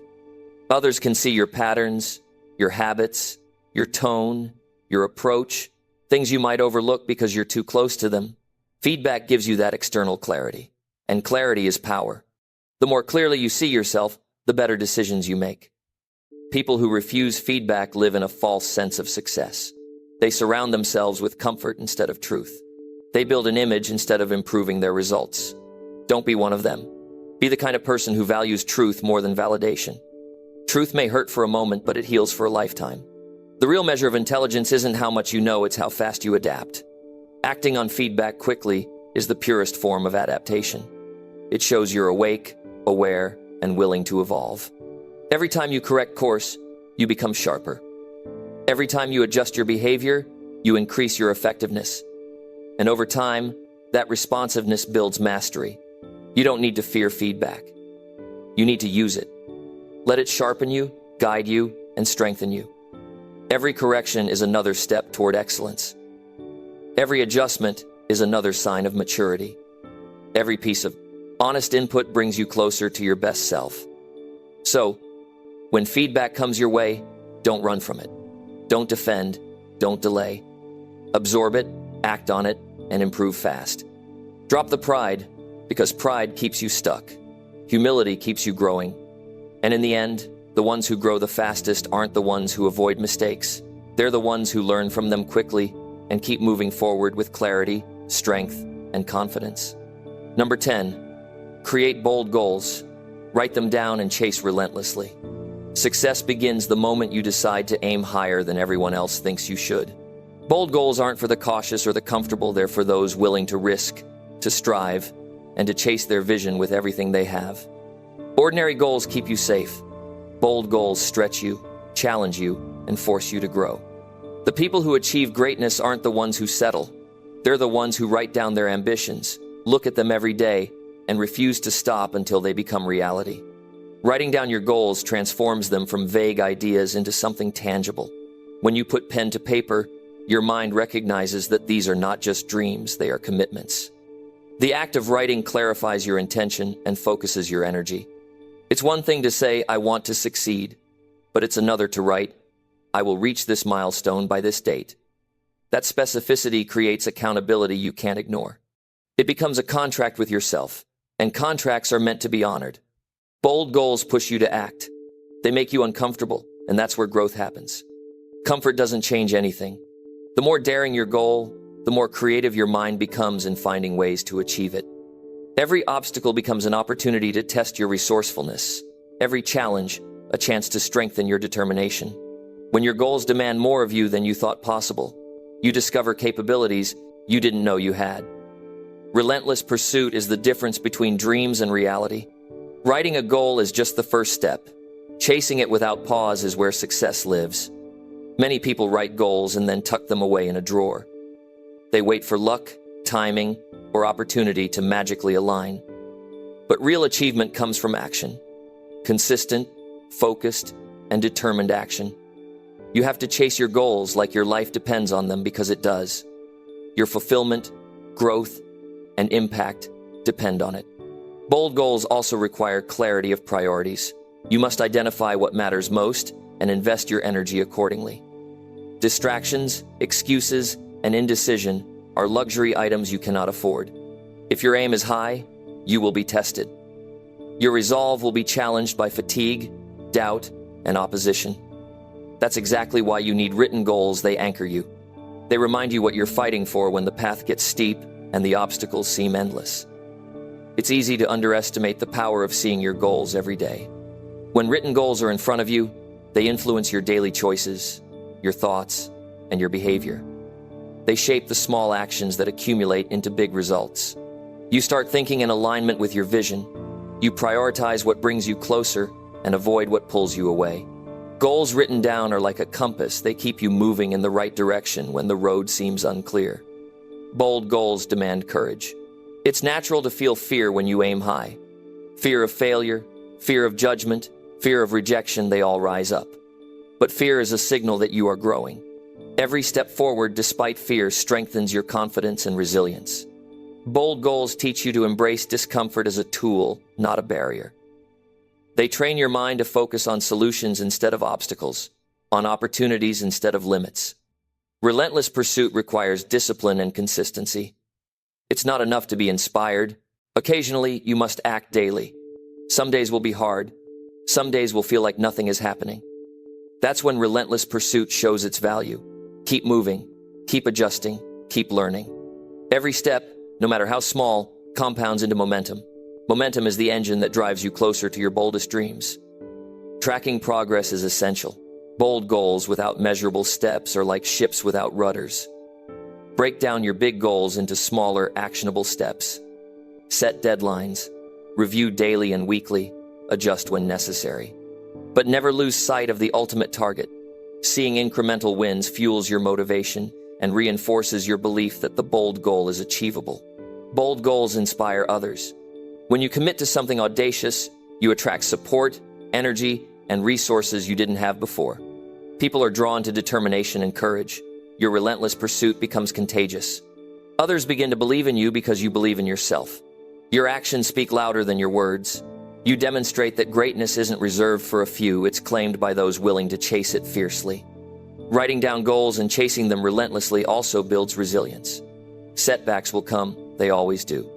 Others can see your patterns, your habits, your tone, your approach, things you might overlook because you're too close to them. Feedback gives you that external clarity, and clarity is power. The more clearly you see yourself, the better decisions you make. People who refuse feedback live in a false sense of success. They surround themselves with comfort instead of truth. They build an image instead of improving their results. Don't be one of them. Be the kind of person who values truth more than validation. Truth may hurt for a moment, but it heals for a lifetime. The real measure of intelligence isn't how much you know, it's how fast you adapt. Acting on feedback quickly is the purest form of adaptation. It shows you're awake, aware, and willing to evolve. Every time you correct course, you become sharper. Every time you adjust your behavior, you increase your effectiveness. And over time, that responsiveness builds mastery. You don't need to fear feedback. You need to use it. Let it sharpen you, guide you, and strengthen you. Every correction is another step toward excellence. Every adjustment is another sign of maturity. Every piece of honest input brings you closer to your best self. So, When feedback comes your way, don't run from it. Don't defend, don't delay. Absorb it, act on it, and improve fast. Drop the pride, because pride keeps you stuck. Humility keeps you growing. And in the end, the ones who grow the fastest aren't the ones who avoid mistakes. They're the ones who learn from them quickly and keep moving forward with clarity, strength, and confidence. Number 10, create bold goals. Write them down and chase relentlessly. Success begins the moment you decide to aim higher than everyone else thinks you should. Bold goals aren't for the cautious or the comfortable, they're for those willing to risk, to strive, and to chase their vision with everything they have. Ordinary goals keep you safe. Bold goals stretch you, challenge you, and force you to grow. The people who achieve greatness aren't the ones who settle. They're the ones who write down their ambitions, look at them every day, and refuse to stop until they become reality. Writing down your goals transforms them from vague ideas into something tangible. When you put pen to paper, your mind recognizes that these are not just dreams, they are commitments. The act of writing clarifies your intention and focuses your energy. It's one thing to say, I want to succeed, but it's another to write, I will reach this milestone by this date. That specificity creates accountability you can't ignore. It becomes a contract with yourself, and contracts are meant to be honored. Bold goals push you to act. They make you uncomfortable, and that's where growth happens. Comfort doesn't change anything. The more daring your goal, the more creative your mind becomes in finding ways to achieve it. Every obstacle becomes an opportunity to test your resourcefulness. Every challenge, a chance to strengthen your determination. When your goals demand more of you than you thought possible, you discover capabilities you didn't know you had. Relentless pursuit is the difference between dreams and reality. Writing a goal is just the first step. Chasing it without pause is where success lives. Many people write goals and then tuck them away in a drawer. They wait for luck, timing, or opportunity to magically align. But real achievement comes from action. Consistent, focused, and determined action. You have to chase your goals like your life depends on them, because it does. Your fulfillment, growth, and impact depend on it. Bold goals also require clarity of priorities. You must identify what matters most and invest your energy accordingly. Distractions, excuses, and indecision are luxury items you cannot afford. If your aim is high, you will be tested. Your resolve will be challenged by fatigue, doubt, and opposition. That's exactly why you need written goals. They anchor you. They remind you what you're fighting for when the path gets steep and the obstacles seem endless. It's easy to underestimate the power of seeing your goals every day. When written goals are in front of you, they influence your daily choices, your thoughts, and your behavior. They shape the small actions that accumulate into big results. You start thinking in alignment with your vision. You prioritize what brings you closer and avoid what pulls you away. Goals written down are like a compass. They keep you moving in the right direction when the road seems unclear. Bold goals demand courage. It's natural to feel fear when you aim high. Fear of failure, fear of judgment, fear of rejection, they all rise up. But fear is a signal that you are growing. Every step forward despite fear strengthens your confidence and resilience. Bold goals teach you to embrace discomfort as a tool, not a barrier. They train your mind to focus on solutions instead of obstacles, on opportunities instead of limits. Relentless pursuit requires discipline and consistency. It's not enough to be inspired. Occasionally, you must act daily. Some days will be hard. Some days will feel like nothing is happening. That's when relentless pursuit shows its value. Keep moving, keep adjusting, keep learning. Every step, no matter how small, compounds into momentum. Momentum is the engine that drives you closer to your boldest dreams. Tracking progress is essential. Bold goals without measurable steps are like ships without rudders. Break down your big goals into smaller, actionable steps. Set deadlines. Review daily and weekly. Adjust when necessary. But never lose sight of the ultimate target. Seeing incremental wins fuels your motivation and reinforces your belief that the bold goal is achievable. Bold goals inspire others. When you commit to something audacious, you attract support, energy, and resources you didn't have before. People are drawn to determination and courage. Your relentless pursuit becomes contagious. Others begin to believe in you because you believe in yourself. Your actions speak louder than your words. You demonstrate that greatness isn't reserved for a few, it's claimed by those willing to chase it fiercely. Writing down goals and chasing them relentlessly also builds resilience. Setbacks will come, they always do.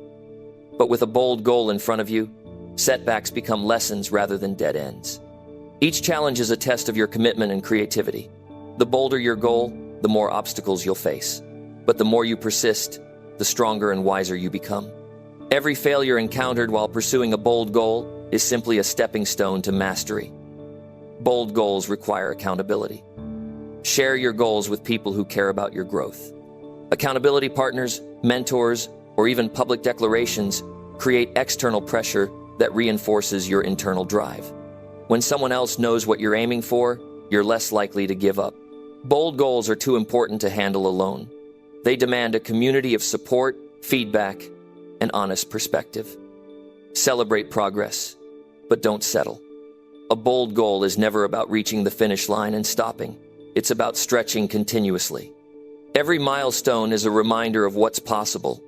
But with a bold goal in front of you, setbacks become lessons rather than dead ends. Each challenge is a test of your commitment and creativity. The bolder your goal, the more obstacles you'll face. But the more you persist, the stronger and wiser you become. Every failure encountered while pursuing a bold goal is simply a stepping stone to mastery. Bold goals require accountability. Share your goals with people who care about your growth. Accountability partners, mentors, or even public declarations create external pressure that reinforces your internal drive. When someone else knows what you're aiming for, you're less likely to give up. Bold goals are too important to handle alone. They demand a community of support, feedback, and honest perspective. Celebrate progress, but don't settle. A bold goal is never about reaching the finish line and stopping. It's about stretching continuously. Every milestone is a reminder of what's possible,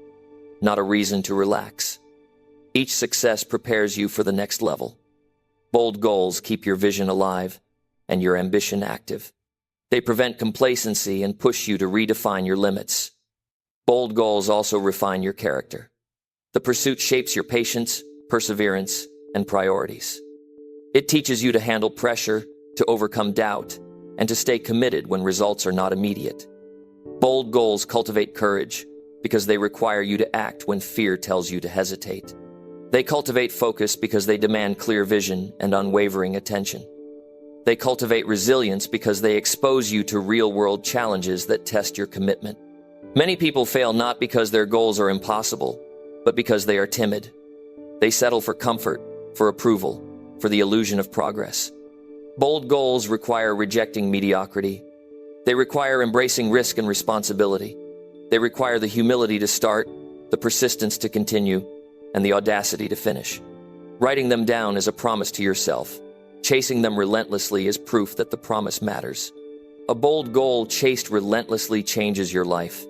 not a reason to relax. Each success prepares you for the next level. Bold goals keep your vision alive and your ambition active. They prevent complacency and push you to redefine your limits. Bold goals also refine your character. The pursuit shapes your patience, perseverance, and priorities. It teaches you to handle pressure, to overcome doubt, and to stay committed when results are not immediate. Bold goals cultivate courage because they require you to act when fear tells you to hesitate. They cultivate focus because they demand clear vision and unwavering attention. They cultivate resilience because they expose you to real-world challenges that test your commitment. Many people fail not because their goals are impossible, but because they are timid. They settle for comfort, for approval, for the illusion of progress. Bold goals require rejecting mediocrity. They require embracing risk and responsibility. They require the humility to start, the persistence to continue, and the audacity to finish. Writing them down is a promise to yourself. Chasing them relentlessly is proof that the promise matters. A bold goal chased relentlessly changes your life.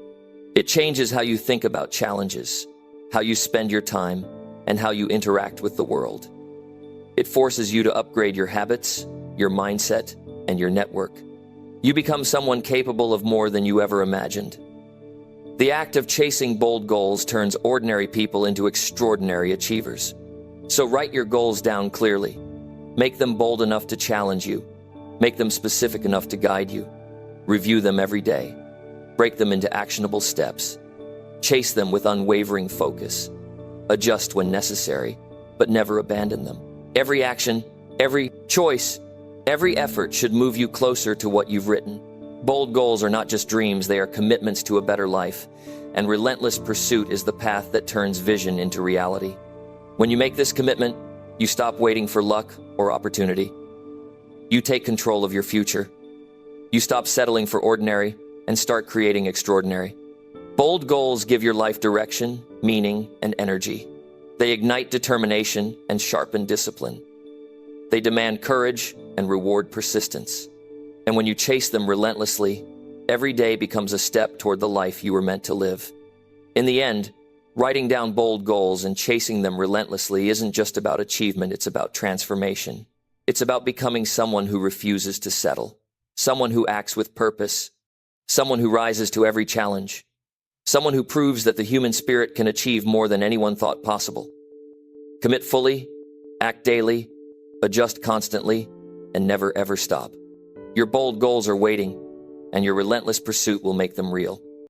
It changes how you think about challenges, how you spend your time, and how you interact with the world. It forces you to upgrade your habits, your mindset, and your network. You become someone capable of more than you ever imagined. The act of chasing bold goals turns ordinary people into extraordinary achievers. So write your goals down clearly. Make them bold enough to challenge you. Make them specific enough to guide you. Review them every day. Break them into actionable steps. Chase them with unwavering focus. Adjust when necessary, but never abandon them. Every action, every choice, every effort should move you closer to what you've written. Bold goals are not just dreams, they are commitments to a better life, and relentless pursuit is the path that turns vision into reality. When you make this commitment, you stop waiting for luck or opportunity. You take control of your future. You stop settling for ordinary and start creating extraordinary. Bold goals give your life direction, meaning, and energy. They ignite determination and sharpen discipline. They demand courage and reward persistence. And when you chase them relentlessly, every day becomes a step toward the life you were meant to live. In the end, writing down bold goals and chasing them relentlessly isn't just about achievement, it's about transformation. It's about becoming someone who refuses to settle, someone who acts with purpose, someone who rises to every challenge, someone who proves that the human spirit can achieve more than anyone thought possible. Commit fully, act daily, adjust constantly, and never ever stop. Your bold goals are waiting, and your relentless pursuit will make them real.